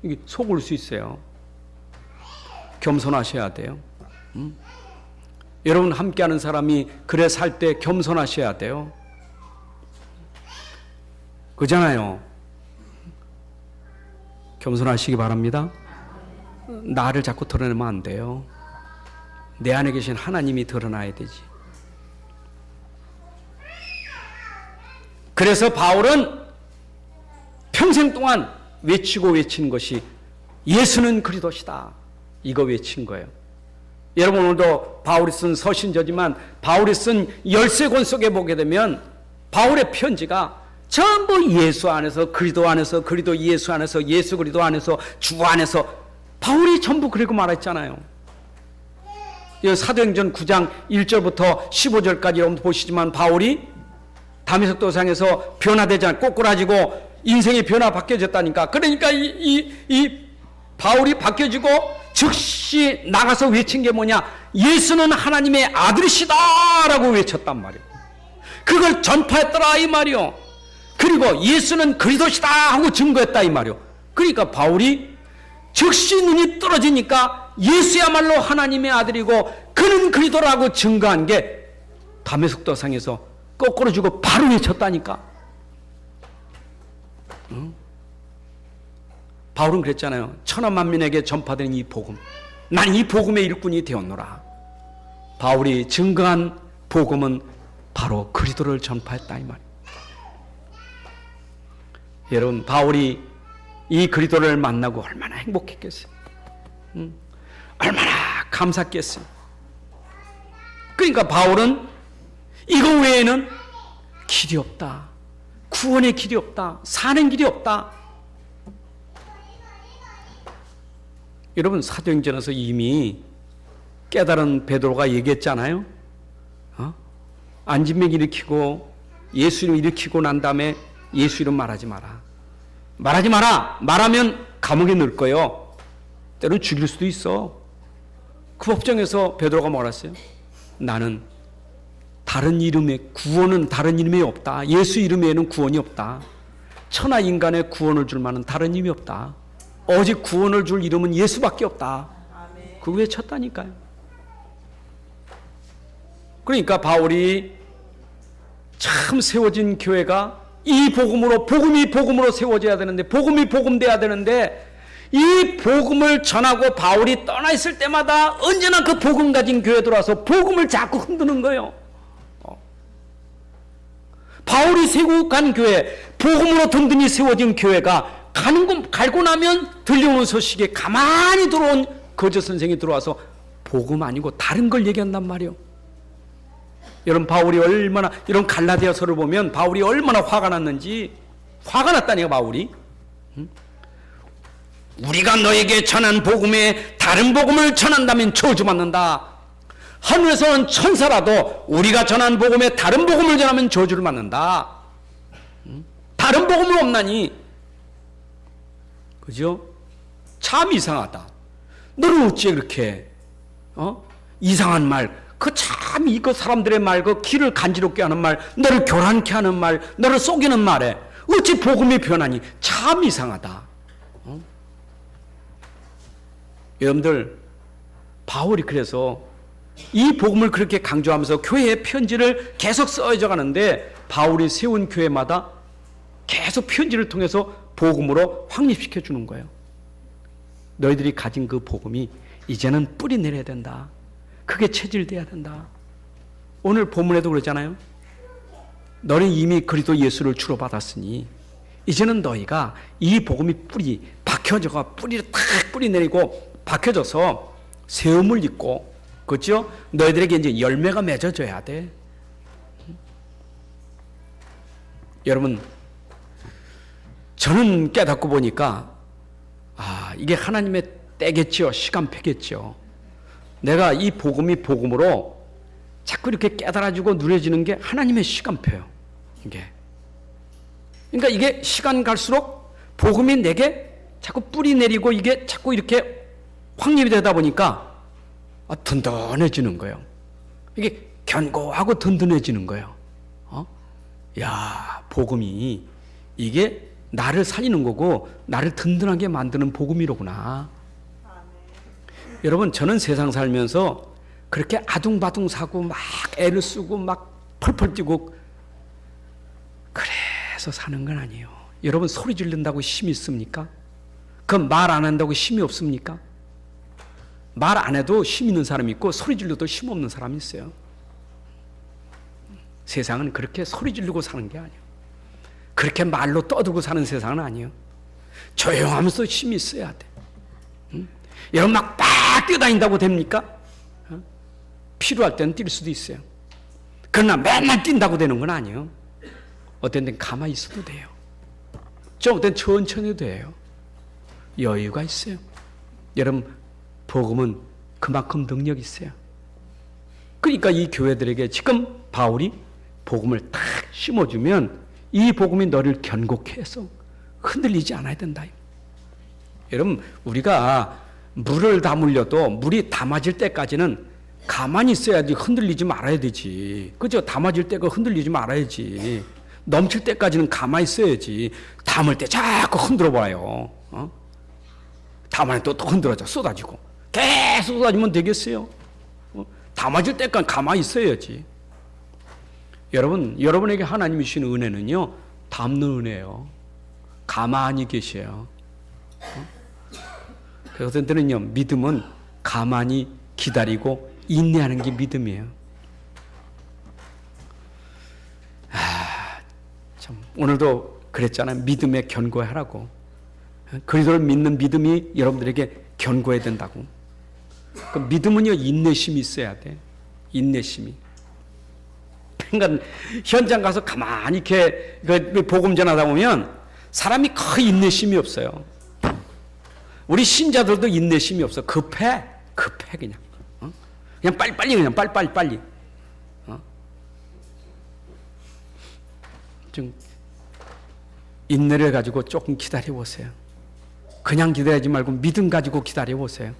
Speaker 1: 이게 속을 수 있어요. 겸손하셔야 돼요. 여러분 함께하는 사람이 그래 살 때 겸손하셔야 돼요. 그잖아요. 겸손하시기 바랍니다. 나를 자꾸 드러내면 안 돼요. 내 안에 계신 하나님이 드러나야 되지. 그래서 바울은 평생 동안 외치는 것이 예수는 그리스도시다. 이거 외친 거예요. 여러분 오늘도 바울이 쓴 서신저지만 바울이 쓴 13권 속에 보게 되면 바울의 편지가 전부 예수 안에서 그리스도 안에서 그리스도 예수 안에서 예수 그리스도 안에서 주 안에서 바울이 전부 그러고 말했잖아요. 사도행전 9장 1절부터 15절까지 여러분 보시지만 바울이 다메섹 도상에서 변화되지 꼬꾸라지고 인생의 변화 바뀌어졌다니까. 그러니까 이 바울이 바뀌어지고 즉시 나가서 외친 게 뭐냐? 예수는 하나님의 아들이시다라고 외쳤단 말이에요. 그걸 전파했더라 이 말이요. 그리고 예수는 그리스도시다 하고 증거했다 이 말이요. 그러니까 바울이 즉시 눈이 떨어지니까 예수야말로 하나님의 아들이고 그는 그리스도라고 증거한 게 다메섹 도상에서 거꾸로 주고 바로 외쳤다니까. 바울은 그랬잖아요. 천하 만민에게 전파되는 이 복음, 난 이 복음의 일꾼이 되었노라. 바울이 증거한 복음은 바로 그리스도를 전파했다 이 말이에요. 여러분 바울이 이 그리스도를 만나고 얼마나 행복했겠어요. 얼마나 감사했겠어요. 그러니까 바울은 이거 외에는 길이 없다. 구원의 길이 없다. 사는 길이 없다. 여러분 사도행전에서 이미 깨달은 베드로가 얘기했잖아요. 안진맥 일으키고 예수 이름 일으키고 난 다음에 예수 이름 말하지 마라. 말하지 마라. 말하면 감옥에 넣을 거예요. 때로 죽일 수도 있어. 그 법정에서 베드로가 뭐라 했어요? 나는 다른 이름에 구원은 다른 이름이 없다. 예수 이름에는 구원이 없다. 천하 인간에 구원을 줄 만한 다른 이름이 없다. 오직 구원을 줄 이름은 예수밖에 없다. 그 외쳤다니까요. 그러니까 바울이 참 세워진 교회가 이 복음으로, 복음이 복음으로 세워져야 되는데, 복음이 복음돼야 되는데, 이 복음을 전하고 바울이 떠나 있을 때마다 언제나 그 복음 가진 교회에 들어와서 복음을 자꾸 흔드는 거예요. 바울이 세우고 간 교회, 복음으로 든든히 세워진 교회가 갈고 나면 들려오는 소식에 가만히 들어온 거짓 선생이 들어와서 복음 아니고 다른 걸 얘기한단 말이에요. 여러분, 바울이 얼마나, 이런 갈라디아서를 보면 바울이 얼마나 화가 났는지, 화가 났다니요, 바울이. 우리가 너에게 전한 복음에 다른 복음을 전한다면 저주받는다. 하늘에서는 천사라도 우리가 전한 복음에 다른 복음을 전하면 저주를 받는다. 다른 복음은 없나니. 그죠? 참 이상하다. 너는 어찌 그렇게 이상한 말, 그 참 이거 사람들의 말, 그 귀를 간지럽게 하는 말, 너를 교란케 하는 말, 너를 속이는 말에 어찌 복음이 변하니? 참 이상하다. 여러분들, 바울이 그래서 이 복음을 그렇게 강조하면서 교회의 편지를 계속 써져 가는데, 바울이 세운 교회마다 계속 편지를 통해서 복음으로 확립시켜 주는 거예요. 너희들이 가진 그 복음이 이제는 뿌리 내려야 된다. 그게 체질돼야 된다. 오늘 본문에도 그러잖아요. 너는 이미 그리스도 예수를 주로 받았으니 이제는 너희가 이 복음이 뿌리 박혀져가 뿌리를 탁 뿌리 내리고 박혀져서 세움을 입고, 그렇죠? 너희들에게 이제 열매가 맺어져야 돼. 여러분, 저는 깨닫고 보니까 이게 하나님의 때겠죠. 시간표겠죠. 내가 이 복음이 복음으로 자꾸 이렇게 깨달아지고 누려지는 게 하나님의 시간표예요. 이게. 그러니까 이게 시간 갈수록 복음이 내게 자꾸 뿌리 내리고 이게 자꾸 이렇게 확립이 되다 보니까 든든해지는 거예요. 이게 견고하고 든든해지는 거예요. 야, 복음이 이게 나를 살리는 거고 나를 든든하게 만드는 복음이로구나. 여러분, 저는 세상 살면서 그렇게 아둥바둥 사고 막 애를 쓰고 막 펄펄 뛰고 그래서 사는 건 아니에요. 여러분, 소리 지른다고 힘이 있습니까? 그럼 말 안 한다고 힘이 없습니까? 말 안 해도 힘 있는 사람이 있고 소리 질러도 힘 없는 사람이 있어요. 세상은 그렇게 소리 지르고 사는 게 아니에요. 그렇게 말로 떠들고 사는 세상은 아니에요. 조용하면서 힘이 있어야 돼. 여러분, 막 뛰어다닌다고 됩니까? 필요할 때는 뛸 수도 있어요. 그러나 맨날 뛴다고 되는 건 아니에요. 어떤 때는 가만히 있어도 돼요. 좀 어떤 때는 천천히 돼요. 여유가 있어요. 여러분, 복음은 그만큼 능력이 있어요. 그러니까 이 교회들에게 지금 바울이 복음을 탁 심어주면 이 복음이 너를 견고케 해서 흔들리지 않아야 된다. 여러분, 우리가 물을 담으려도 물이 담아질 때까지는 가만히 있어야지 흔들리지 말아야 되지. 그죠? 담아질 때가 흔들리지 말아야지. 넘칠 때까지는 가만히 있어야지. 담을 때 자꾸 흔들어 봐요. 담아내 또 흔들어져. 쏟아지고. 계속 쏟아지면 되겠어요? 담아질 때까지 가만히 있어야지. 여러분, 여러분에게 하나님이 주시는 은혜는요, 담는 은혜예요. 가만히 계셔요. 그래서 때는요, 믿음은 가만히 기다리고 인내하는 게 믿음이에요. 참, 오늘도 그랬잖아요. 믿음에 견고하라고. 그리스도를 믿는 믿음이 여러분들에게 견고해야 된다고. 그 믿음은요, 인내심이 있어야 돼. 인내심이. 그러니까 현장 가서 가만히 이렇게 복음 전하다 보면 사람이 거의 인내심이 없어요. 우리 신자들도 인내심이 없어. 급해 그냥. 그냥 빨리빨리 그냥 빨리. 좀 인내를 가지고 조금 기다려 보세요. 그냥 기다리지 말고 믿음 가지고 기다려 보세요.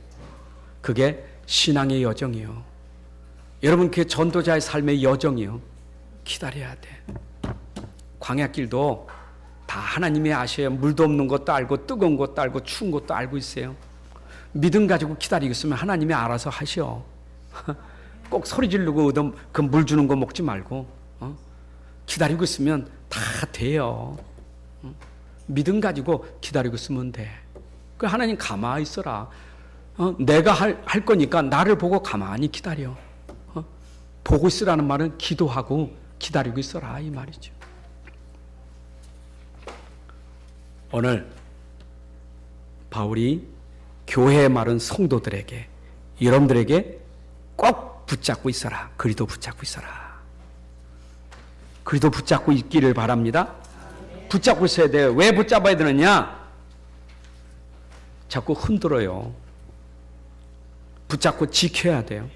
Speaker 1: 그게 신앙의 여정이요. 여러분 그 전도자의 삶의 여정이요. 기다려야 돼. 광야길도 다 하나님이 아셔요. 물도 없는 것도 알고 뜨거운 것도 알고 추운 것도 알고 있어요. 믿음 가지고 기다리고 있으면 하나님이 알아서 하셔. 꼭 소리 지르고 그 물 주는 거 먹지 말고 기다리고 있으면 다 돼요. 믿음 가지고 기다리고 있으면 돼. 그 하나님 가만히 있어라. 내가 할 거니까 나를 보고 가만히 기다려. 보고 있으라는 말은 기도하고 기다리고 있어라 이 말이죠. 오늘 바울이 교회에 말은 성도들에게, 여러분들에게 꼭 붙잡고 있어라. 그리도 붙잡고 있어라. 그리도 붙잡고 있기를 바랍니다. 붙잡고 있어야 돼요. 왜 붙잡아야 되느냐? 자꾸 흔들어요. 붙잡고 지켜야 돼요.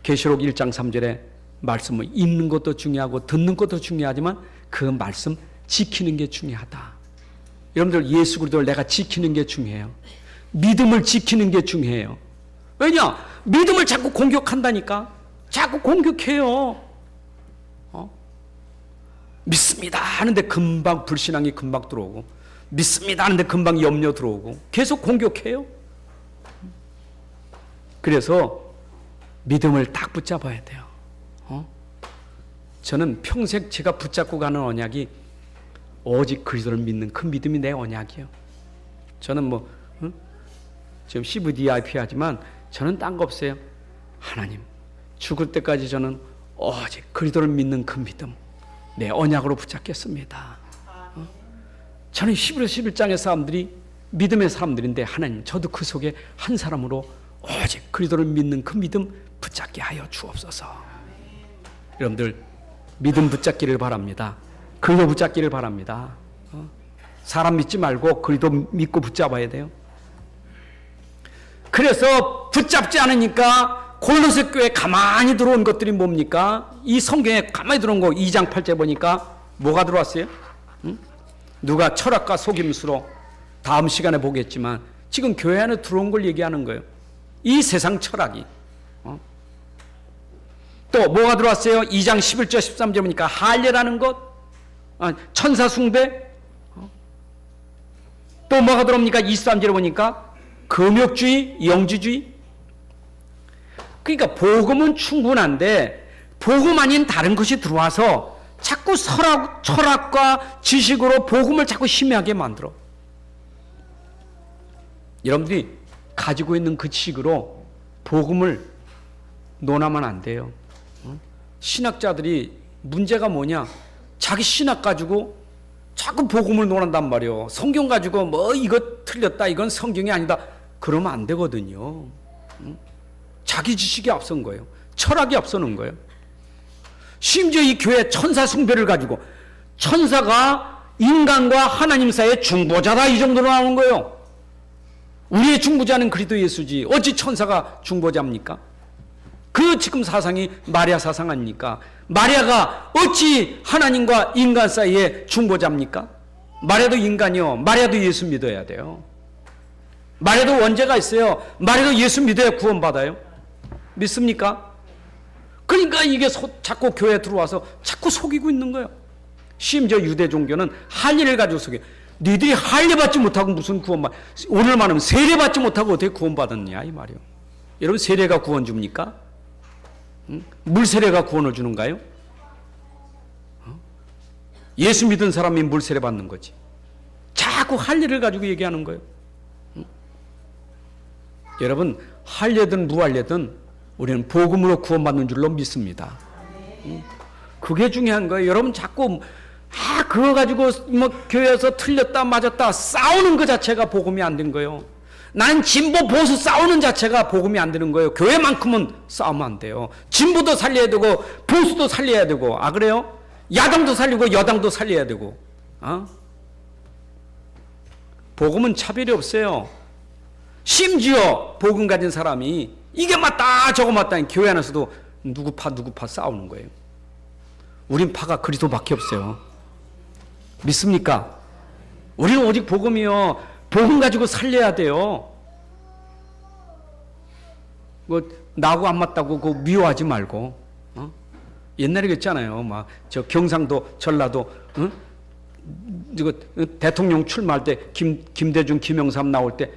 Speaker 1: 계시록 1장 3절에 말씀을 읽는 것도 중요하고 듣는 것도 중요하지만 그 말씀 지키는 게 중요하다. 여러분들 예수 그리스도를 내가 지키는 게 중요해요. 믿음을 지키는 게 중요해요. 왜냐? 믿음을 자꾸 공격한다니까. 자꾸 공격해요. 믿습니다 하는데 금방 불신앙이 금방 들어오고, 믿습니다 하는데 금방 염려 들어오고, 계속 공격해요. 그래서 믿음을 딱 붙잡아야 돼요. 저는 평생 제가 붙잡고 가는 언약이 오직 그리스도를 믿는 그 믿음이 내 언약이에요. 저는 지금 CVDIP 하지만 저는 딴 거 없어요. 하나님, 죽을 때까지 저는 오직 그리스도를 믿는 그 믿음 내 언약으로 붙잡겠습니다. 저는 히브리서 11장의 사람들이 믿음의 사람들인데 하나님, 저도 그 속에 한 사람으로 오직 그리스도를 믿는 그 믿음 붙잡게 하여 주옵소서. 여러분들 믿음 붙잡기를 바랍니다. 그리스도 붙잡기를 바랍니다. 사람 믿지 말고 그리스도 믿고 붙잡아야 돼요. 그래서 붙잡지 않으니까 골로새 교회에 가만히 들어온 것들이 뭡니까? 이 성경에 가만히 들어온 거 2장 8절 보니까 뭐가 들어왔어요? 누가 철학과 속임수로 다음 시간에 보겠지만 지금 교회 안에 들어온 걸 얘기하는 거예요. 이 세상 철학이. 또 뭐가 들어왔어요? 2장 11절 13절 보니까 할례라는 것, 천사 숭배. 또 뭐가 들어옵니까? 23절에 보니까 금욕주의, 영지주의. 그러니까 복음은 충분한데 복음 아닌 다른 것이 들어와서 자꾸 철학과 지식으로 복음을 자꾸 희미하게 만들어. 여러분들이 가지고 있는 그 지식으로 복음을 논하면 안 돼요. 신학자들이 문제가 뭐냐? 자기 신학 가지고 자꾸 복음을 논한단 말이에요. 성경 가지고 이거 틀렸다, 이건 성경이 아니다, 그러면 안 되거든요. 자기 지식이 앞선 거예요. 철학이 앞서는 거예요. 심지어 이 교회 천사 숭배를 가지고 천사가 인간과 하나님 사이의 중보자다, 이 정도로 나오는 거예요. 우리의 중보자는 그리스도 예수지 어찌 천사가 중보자입니까? 그 지금 사상이 마리아 사상 아닙니까? 마리아가 어찌 하나님과 인간 사이의 중보자입니까? 마리아도 인간이요, 마리아도 예수 믿어야 돼요. 마리아도 원죄가 있어요. 마리아도 예수 믿어야 구원받아요. 믿습니까? 그러니까 이게 자꾸 교회에 들어와서 자꾸 속이고 있는 거예요. 심지어 유대 종교는 할례를 가지고 속여. 니들이 할례 받지 못하고 무슨 구원받, 오늘 말하면 세례 받지 못하고 어떻게 구원받았냐 이 말이에요. 여러분, 세례가 구원 줍니까? 물세례가 구원을 주는가요? 예수 믿은 사람이 물세례 받는 거지. 자꾸 할례를 가지고 얘기하는 거예요. 여러분, 할례든 무할례든 우리는 복음으로 구원받는 줄로 믿습니다. 그게 중요한 거예요. 여러분 자꾸 그거 가지고 교회에서 틀렸다 맞았다 싸우는 그 자체가 복음이 안 된 거예요. 나는 진보 보수 싸우는 자체가 복음이 안 되는 거예요. 교회만큼은 싸우면 안 돼요. 진보도 살려야 되고 보수도 살려야 되고, 그래요? 야당도 살리고 여당도 살려야 되고. 복음은 차별이 없어요. 심지어 복음 가진 사람이 이게 맞다 저거 맞다 교회 안에서도 누구 파 싸우는 거예요. 우린 파가 그리스도밖에 없어요. 믿습니까? 우리는 오직 복음이요, 복음 가지고 살려야 돼요. 나하고 안 맞다고 미워하지 말고. 옛날에 그랬잖아요. 막 저 경상도 전라도 이거 대통령 출마할 때 김대중 김영삼 나올 때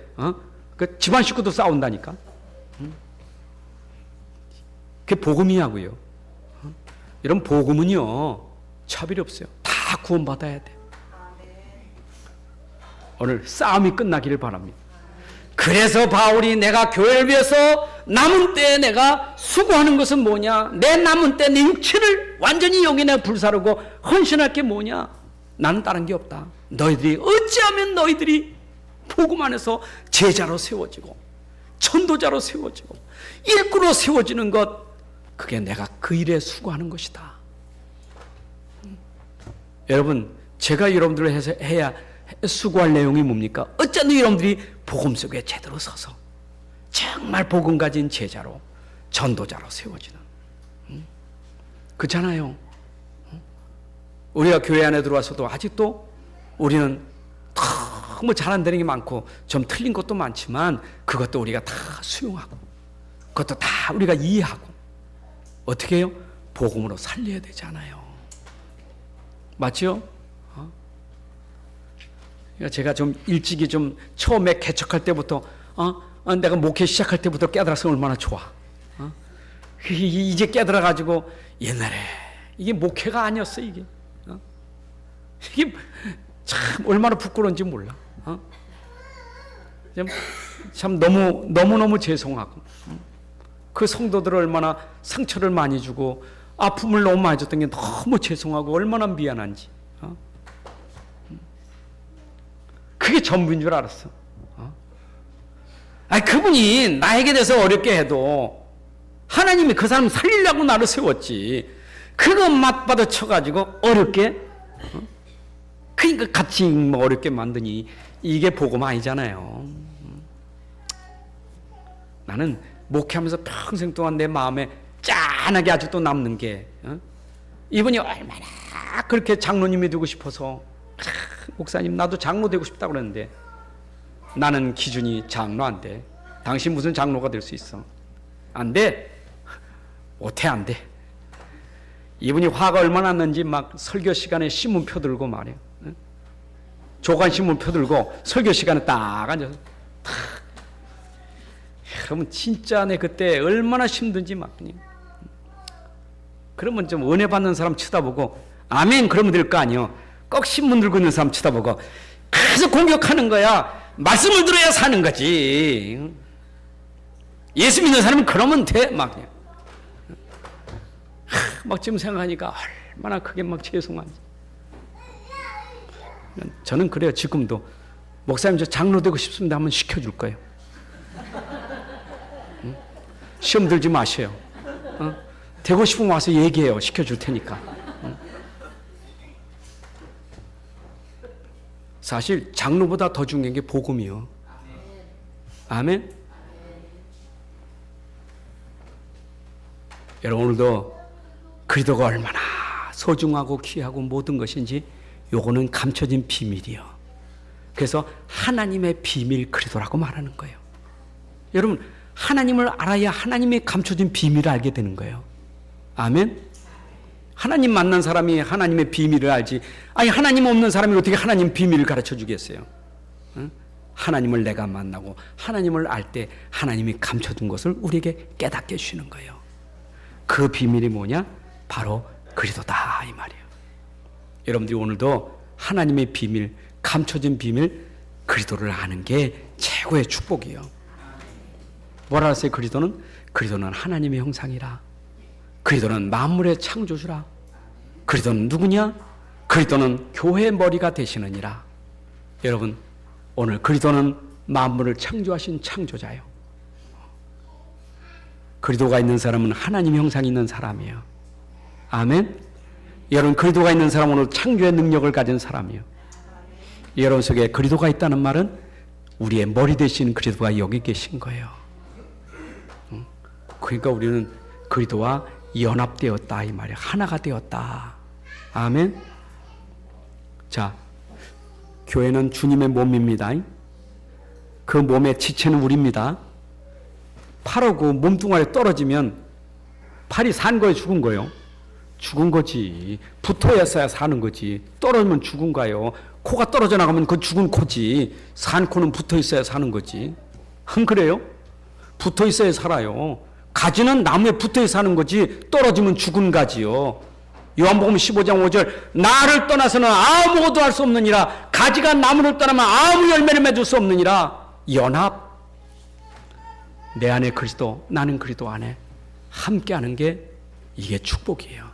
Speaker 1: 그 집안 식구도 싸운다니까. 그게 복음이냐고요. 이런 복음은요 차별이 없어요. 다 구원받아야 돼. 오늘 싸움이 끝나기를 바랍니다. 그래서 바울이 내가 교회를 위해서 남은 때에 내가 수고하는 것은 뭐냐? 내 남은 때 내 육체를 완전히 영혼에 불사르고 헌신할 게 뭐냐? 나는 다른 게 없다. 너희들이 어찌하면 너희들이 복음 안에서 제자로 세워지고 전도자로 세워지고 일꾼으로 세워지는 것, 그게 내가 그 일에 수고하는 것이다. 여러분, 제가 여러분들을 해야 수고할 내용이 뭡니까? 어쩌면 여러분들이 복음 속에 제대로 서서 정말 복음 가진 제자로 전도자로 세워지는, 그렇잖아요. 우리가 교회 안에 들어와서도 아직도 우리는 너무 잘한다는 게 많고 좀 틀린 것도 많지만 그것도 우리가 다 수용하고 그것도 다 우리가 이해하고 어떻게 해요? 복음으로 살려야 되잖아요. 맞죠? 제가 좀 일찍이 좀 처음에 개척할 때부터 내가 목회 시작할 때부터 깨달아서 얼마나 좋아. 이제 깨달아가지고 옛날에 이게 목회가 아니었어. 이게 참 얼마나 부끄러운지 몰라. 참 너무너무 죄송하고 그 성도들을 얼마나 상처를 많이 주고 아픔을 너무 많이 줬던 게 너무 죄송하고 얼마나 미안한지. 그게 전부인 줄 알았어. 그분이 나에게 대해서 어렵게 해도 하나님이 그 사람 살리려고 나를 세웠지. 그거 맞받아 쳐가지고 어렵게, 그러니까 같이 어렵게 만드니 이게 복음 아니잖아요. 나는 목회하면서 평생 동안 내 마음에 짠하게 아직도 남는 게, 이분이 얼마나 그렇게 장로님이 되고 싶어서, 목사님 나도 장로 되고 싶다고 그랬는데 나는 기준이 장로 안 돼. 당신 무슨 장로가 될 수 있어? 안 돼. 못해, 안 돼. 이분이 화가 얼마나 났는지 막 설교 시간에 신문표 들고 말이야. 조간 신문표 들고 설교 시간에 딱 앉아서 그러면 진짜 내 그때 얼마나 힘든지 막. 그러면 좀 은혜 받는 사람 쳐다보고 아멘 그러면 될 거 아니요. 꼭 신문 들고 있는 사람 쳐다보고 계속 공격하는 거야. 말씀을 들어야 사는 거지. 예수 믿는 사람은 그러면 돼. 막 지금 생각하니까 얼마나 크게 막 죄송한지. 저는 그래요. 지금도 목사님 저 장로 되고 싶습니다 하면 시켜줄 거예요. 시험 들지 마세요. 되고 싶으면 와서 얘기해요. 시켜줄 테니까. 사실 장로보다 더 중요한 게 복음이요. 아멘. 여러분, 오늘도 그리스도가 얼마나 소중하고 귀하고 모든 것인지 요거는 감춰진 비밀이요. 그래서 하나님의 비밀 그리스도라고 말하는 거예요. 여러분, 하나님을 알아야 하나님의 감춰진 비밀을 알게 되는 거예요. 아멘. 하나님 만난 사람이 하나님의 비밀을 알지, 아니 하나님 없는 사람이 어떻게 하나님 비밀을 가르쳐 주겠어요? 하나님을 내가 만나고 하나님을 알 때 하나님이 감춰둔 것을 우리에게 깨닫게 해주시는 거예요. 그 비밀이 뭐냐? 바로 그리스도다 이 말이에요. 여러분들이 오늘도 하나님의 비밀, 감춰진 비밀 그리스도를 아는 게 최고의 축복이에요. 뭐라 하세요? 그리스도는 하나님의 형상이라. 그리스도는 만물의 창조주라. 그리스도는 누구냐? 그리스도는 교회의 머리가 되시느니라. 여러분, 오늘 그리스도는 만물을 창조하신 창조자예요. 그리스도가 있는 사람은 하나님 형상이 있는 사람이에요. 아멘. 여러분, 그리스도가 있는 사람은 오늘 창조의 능력을 가진 사람이에요. 여러분 속에 그리스도가 있다는 말은 우리의 머리 되신 그리스도가 여기 계신 거예요. 그러니까 우리는 그리스도와 연합되었다 이 말이에요. 하나가 되었다. 아멘. 자, 교회는 주님의 몸입니다. 그 몸의 지체는 우리입니다. 팔하고 몸뚱아리 떨어지면 팔이 산 거예요, 죽은 거예요? 죽은 거지. 붙어야 사는 거지. 떨어지면 죽은 거예요. 코가 떨어져 나가면 그 죽은 코지. 산 코는 붙어 있어야 사는 거지. 안 그래요? 붙어 있어야 살아요. 가지는 나무에 붙어 사는 거지 떨어지면 죽은 가지요. 요한복음 15장 5절 나를 떠나서는 아무것도 할 수 없느니라. 가지가 나무를 떠나면 아무 열매를 맺을 수 없느니라. 연합. 내 안에 그리스도, 나는 그리스도 안에 함께하는 게 이게 축복이에요.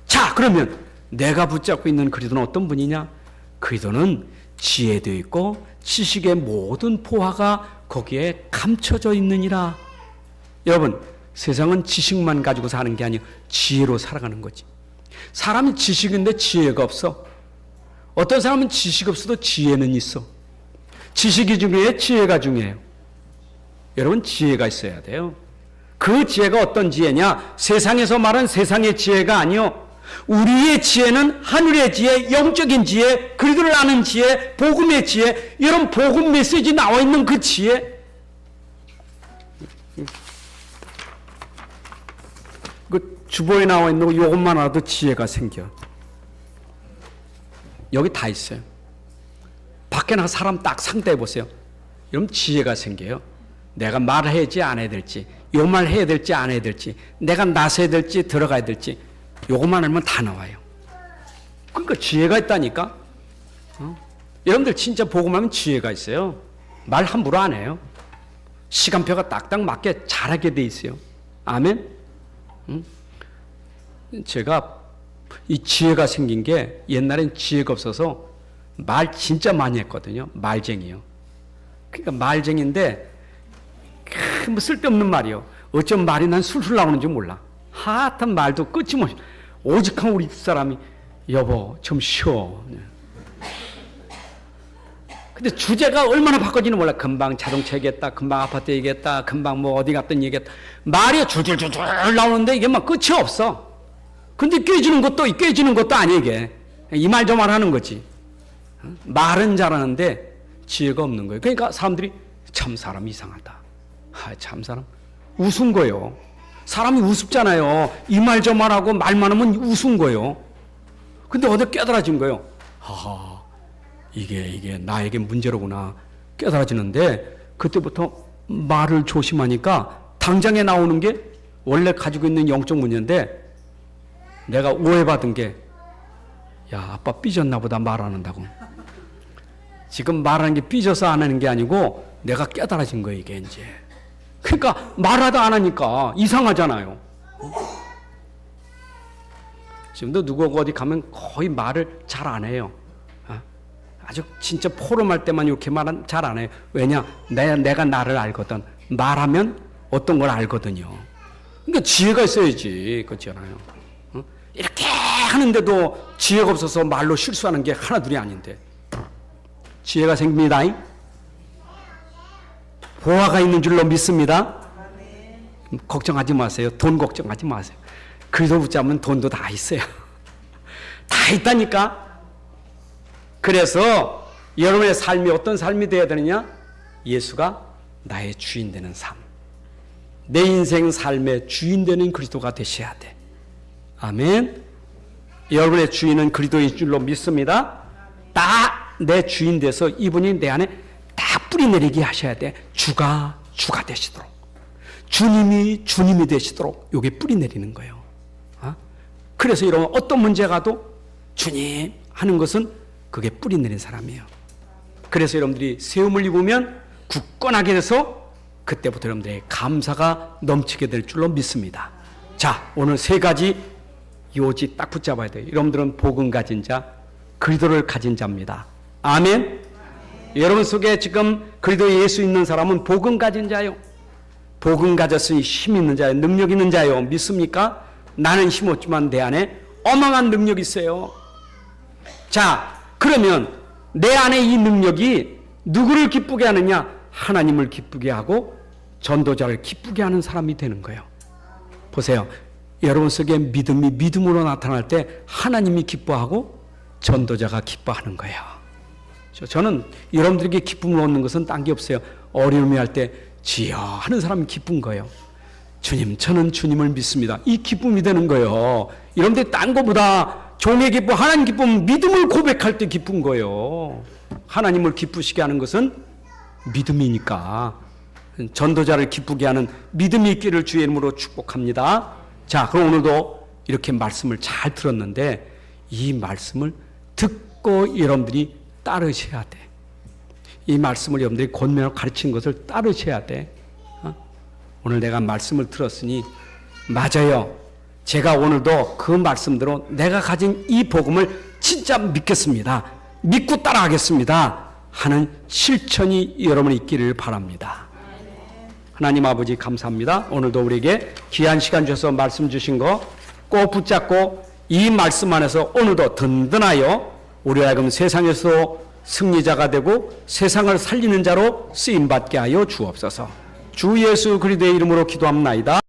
Speaker 1: 자, 그러면 내가 붙잡고 있는 그리스도는 어떤 분이냐? 그리스도는 지혜도 있고 지식의 모든 보화가 거기에 감춰져 있느니라. 여러분, 세상은 지식만 가지고 사는 게 아니고 지혜로 살아가는 거지. 사람이 지식인데 지혜가 없어. 어떤 사람은 지식 없어도 지혜는 있어. 지식이 중요해, 지혜가 중요해요. 여러분, 지혜가 있어야 돼요. 그 지혜가 어떤 지혜냐? 세상에서 말하는 세상의 지혜가 아니요. 우리의 지혜는 하늘의 지혜, 영적인 지혜, 그리스도를 아는 지혜, 복음의 지혜, 이런 복음 메시지 나와 있는 그 지혜. 그 주보에 나와 있는 거 이것만 알아도 지혜가 생겨. 여기 다 있어요. 밖에 나가 사람 딱 상대해 보세요. 그럼 지혜가 생겨요. 내가 말을 해야지 안 해야 될지, 요 말 해야 될지 안 해야 될지, 내가 나서야 될지 들어가야 될지, 요것만 알면 다 나와요. 그러니까 지혜가 있다니까. 여러분들 진짜 복음하면 지혜가 있어요. 말 함부로 안 해요. 시간표가 딱딱 맞게 잘하게 돼 있어요. 아멘. 제가 이 지혜가 생긴 게 옛날엔 지혜가 없어서 말 진짜 많이 했거든요. 말쟁이요. 그러니까 말쟁이인데 뭐 쓸데없는 말이요. 어쩜 말이 난 술술 나오는지 몰라. 하여튼 말도 끊임없이 오직한 우리 집사람이 여보 좀 쉬어. 근데 주제가 얼마나 바꿔지는 몰라. 금방 자동차 얘기했다, 금방 아파트 얘기했다, 금방 뭐 어디 갔던 얘기했다. 말이 줄줄줄줄 나오는데 이게 막 끝이 없어. 근데 깨지는 것도 아니야 이게. 이 말 저 말 하는 거지. 말은 잘하는데 지혜가 없는 거예요. 그러니까 사람들이 참 사람 이상하다. 참 사람 우스운 거예요. 사람이 우습잖아요. 이 말 저 말하고 말만 하면 우스운 거예요. 근데 어디 깨달아진 거예요. 이게 나에게 문제로구나 깨달아지는데 그때부터 말을 조심하니까 당장에 나오는 게 원래 가지고 있는 영적 문제인데 내가 오해받은 게 야 아빠 삐졌나 보다 말 안 한다고. 지금 말하는 게 삐져서 안 하는 게 아니고 내가 깨달아진 거예요 이게 이제. 그러니까 말하다 안 하니까 이상하잖아요. 지금도 누구 어디 가면 거의 말을 잘 안 해요. 아주 진짜 포럼할 때만 이렇게 말은 잘 안 해요. 왜냐? 내가 나를 알거든. 말하면 어떤 걸 알거든요. 그러니까 지혜가 있어야지. 그렇잖아요. 이렇게 하는데도 지혜가 없어서 말로 실수하는 게 하나둘이 아닌데. 지혜가 생깁니다. 보화가 있는 줄로 믿습니다. 걱정하지 마세요. 돈 걱정하지 마세요. 그리스도 붙잡으면 돈도 다 있어요. 다 있다니까. 그래서 여러분의 삶이 어떤 삶이 되어야 되느냐? 예수가 나의 주인 되는 삶. 내 인생 삶의 주인 되는 그리스도가 되셔야 돼. 아멘. 여러분의 주인은 그리스도인 줄로 믿습니다. 딱 내 주인 돼서 이분이 내 안에 딱 뿌리 내리게 하셔야 돼. 주가 되시도록. 주님이 되시도록 요게 뿌리 내리는 거예요. 그래서 여러분 어떤 문제 가도 주님 하는 것은 그게 뿌리 내린 사람이에요. 그래서 여러분들이 세움을 입으면 굳건하게 돼서 그때부터 여러분들의 감사가 넘치게 될 줄로 믿습니다. 자, 오늘 세 가지 요지 딱 붙잡아야 돼요. 여러분들은 복음 가진 자, 그리스도를 가진 자입니다. 아멘. 여러분 속에 지금 그리스도 예수 있는 사람은 복음 가진 자요. 복음 가졌으니 힘 있는 자요. 능력 있는 자요. 믿습니까? 나는 힘 없지만 내 안에 어마어마한 능력이 있어요. 자, 그러면 내 안에 이 능력이 누구를 기쁘게 하느냐? 하나님을 기쁘게 하고 전도자를 기쁘게 하는 사람이 되는 거예요. 보세요. 여러분 속에 믿음이 믿음으로 나타날 때 하나님이 기뻐하고 전도자가 기뻐하는 거예요. 저는 여러분들에게 기쁨을 얻는 것은 딴 게 없어요. 어려움이 할 때 지여 하는 사람이 기쁜 거예요. 주님, 저는 주님을 믿습니다. 이 기쁨이 되는 거예요. 이런데 딴 거보다 종의 기쁨, 하나님 기쁨, 믿음을 고백할 때 기쁜 거예요. 하나님을 기쁘시게 하는 것은 믿음이니까. 전도자를 기쁘게 하는 믿음이 있기를 주의 이름으로 축복합니다. 자, 그럼 오늘도 이렇게 말씀을 잘 들었는데 이 말씀을 듣고 여러분들이 따르셔야 돼. 이 말씀을 여러분들이 권면하고 가르친 것을 따르셔야 돼. 오늘 내가 말씀을 들었으니 맞아요. 제가 오늘도 그 말씀대로 내가 가진 이 복음을 진짜 믿겠습니다. 믿고 따라가겠습니다. 하는 실천이 여러분 있기를 바랍니다. 하나님 아버지 감사합니다. 오늘도 우리에게 귀한 시간 주셔서 말씀 주신 거 꼭 붙잡고 이 말씀 안에서 오늘도 든든하여 우리 하여금 세상에서 승리자가 되고 세상을 살리는 자로 쓰임받게 하여 주옵소서. 주 예수 그리스도의 이름으로 기도합나이다.